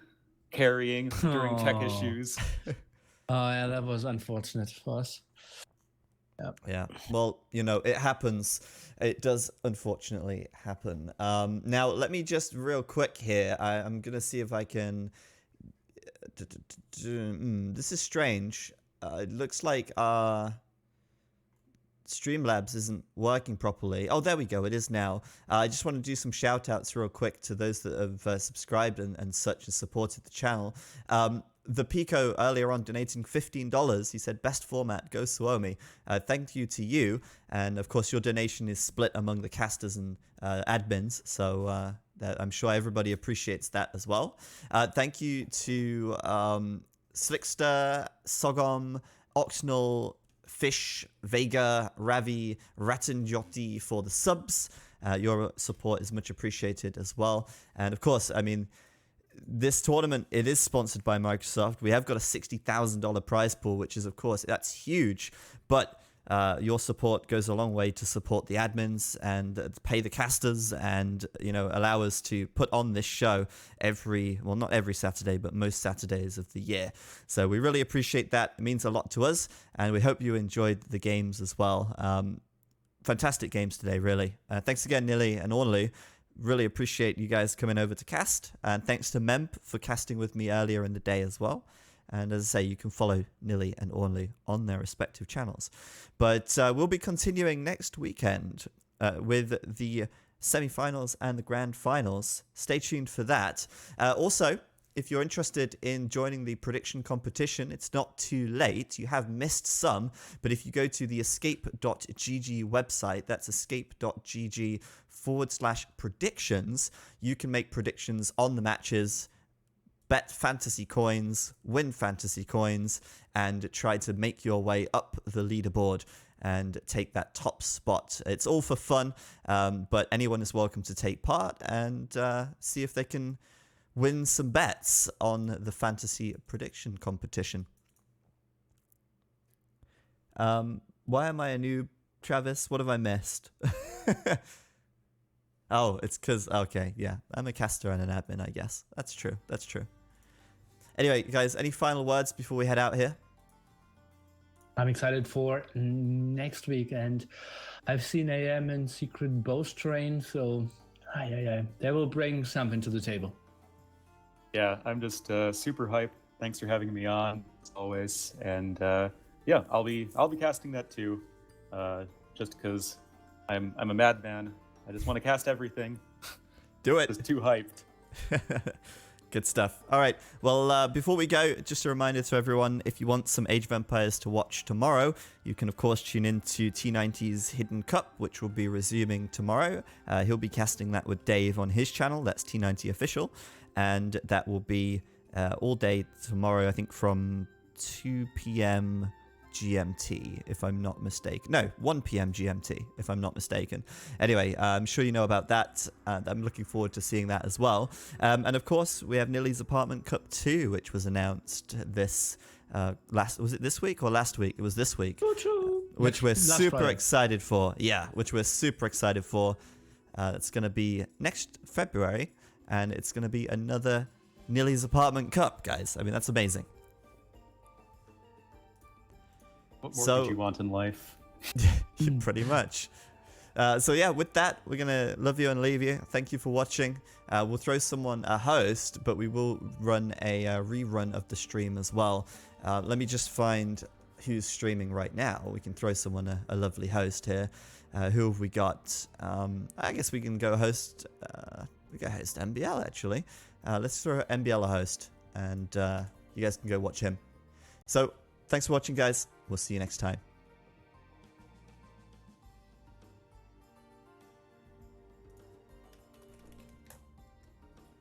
[SPEAKER 2] carrying during tech issues.
[SPEAKER 3] Oh, yeah, that was unfortunate for us.
[SPEAKER 1] Yeah, well, you know, it happens. It does unfortunately happen. Now, let me just real quick here. I'm going to see if I can... This is strange. It looks like Streamlabs isn't working properly. Oh, there we go. It is now. I just want to do some shout outs real quick to those that have subscribed and such and supported the channel. The Pico earlier on donating $15. He said, best format, go Suomi. Thank you to you. And of course, your donation is split among the casters and admins. So I'm sure everybody appreciates that as well. Thank you to Slickster, Sogom, Octnal, Fish, Vega, Ravi, Ratanjoti for the subs. Your support is much appreciated as well. And of course, I mean, this tournament, it is sponsored by Microsoft. We have got a $60,000 prize pool, which is, of course, that's huge. But your support goes a long way to support the admins and pay the casters and, you know, allow us to put on this show well, not every Saturday, but most Saturdays of the year. So we really appreciate that. It means a lot to us. And we hope you enjoyed the games as well. Fantastic games today, really. Thanks again, Nilly and Ornlu. Really appreciate you guys coming over to cast, and thanks to Memp for casting with me earlier in the day as well. And as I say, you can follow Nilly and Ornlu on their respective channels. But we'll be continuing next weekend with the semi-finals and the grand finals. Stay tuned for that. Also, if you're interested in joining the prediction competition, it's not too late. You have missed some, but if you go to the escape.gg website, that's escape.gg/predictions, you can make predictions on the matches, bet fantasy coins, win fantasy coins, and try to make your way up the leaderboard and take that top spot. It's all for fun, but anyone is welcome to take part and see if they can win some bets on the fantasy prediction competition. Why am I a noob, Travis? What have I missed? Oh, it's because, okay, yeah. I'm a caster and an admin, I guess. That's true. That's true. Anyway, guys, any final words before we head out here?
[SPEAKER 3] I'm excited for next week, and I've seen AM in Secret Boast Train, so they will bring something to the table.
[SPEAKER 2] Yeah, I'm just super hyped. Thanks for having me on, as always. And yeah, I'll be casting that too, just because I'm a madman. I just want to cast everything.
[SPEAKER 1] Do it.
[SPEAKER 2] Just too hyped.
[SPEAKER 1] Good stuff. All right. Well, before we go, just a reminder to everyone, if you want some Age of Empires to watch tomorrow, you can, of course, tune in to T90's Hidden Cup, which will be resuming tomorrow. He'll be casting that with Dave on his channel. That's T90 Official. And that will be all day tomorrow, I think from 2 p.m. GMT, if I'm not mistaken. No, 1 p.m. GMT, if I'm not mistaken. Anyway, I'm sure you know about that, and I'm looking forward to seeing that as well. And of course, we have Nilly's Apartment Cup 2, which was announced this was it this week or last week? It was this week. Which we're super excited for. Yeah, which we're super excited for. It's going to be next February, and it's going to be another Nilly's Apartment Cup, guys. I mean, that's amazing.
[SPEAKER 2] What more could you want in life?
[SPEAKER 1] Pretty much. So yeah, with that, we're going to love you and leave you. Thank you for watching. We'll throw someone a host, but we will run a rerun of the stream as well. Let me just find who's streaming right now. We can throw someone a lovely host here. Who have we got? I guess we can go host... we go host MBL, actually. Let's throw MBL a host, and you guys can go watch him. So, thanks for watching, guys. We'll see you next time.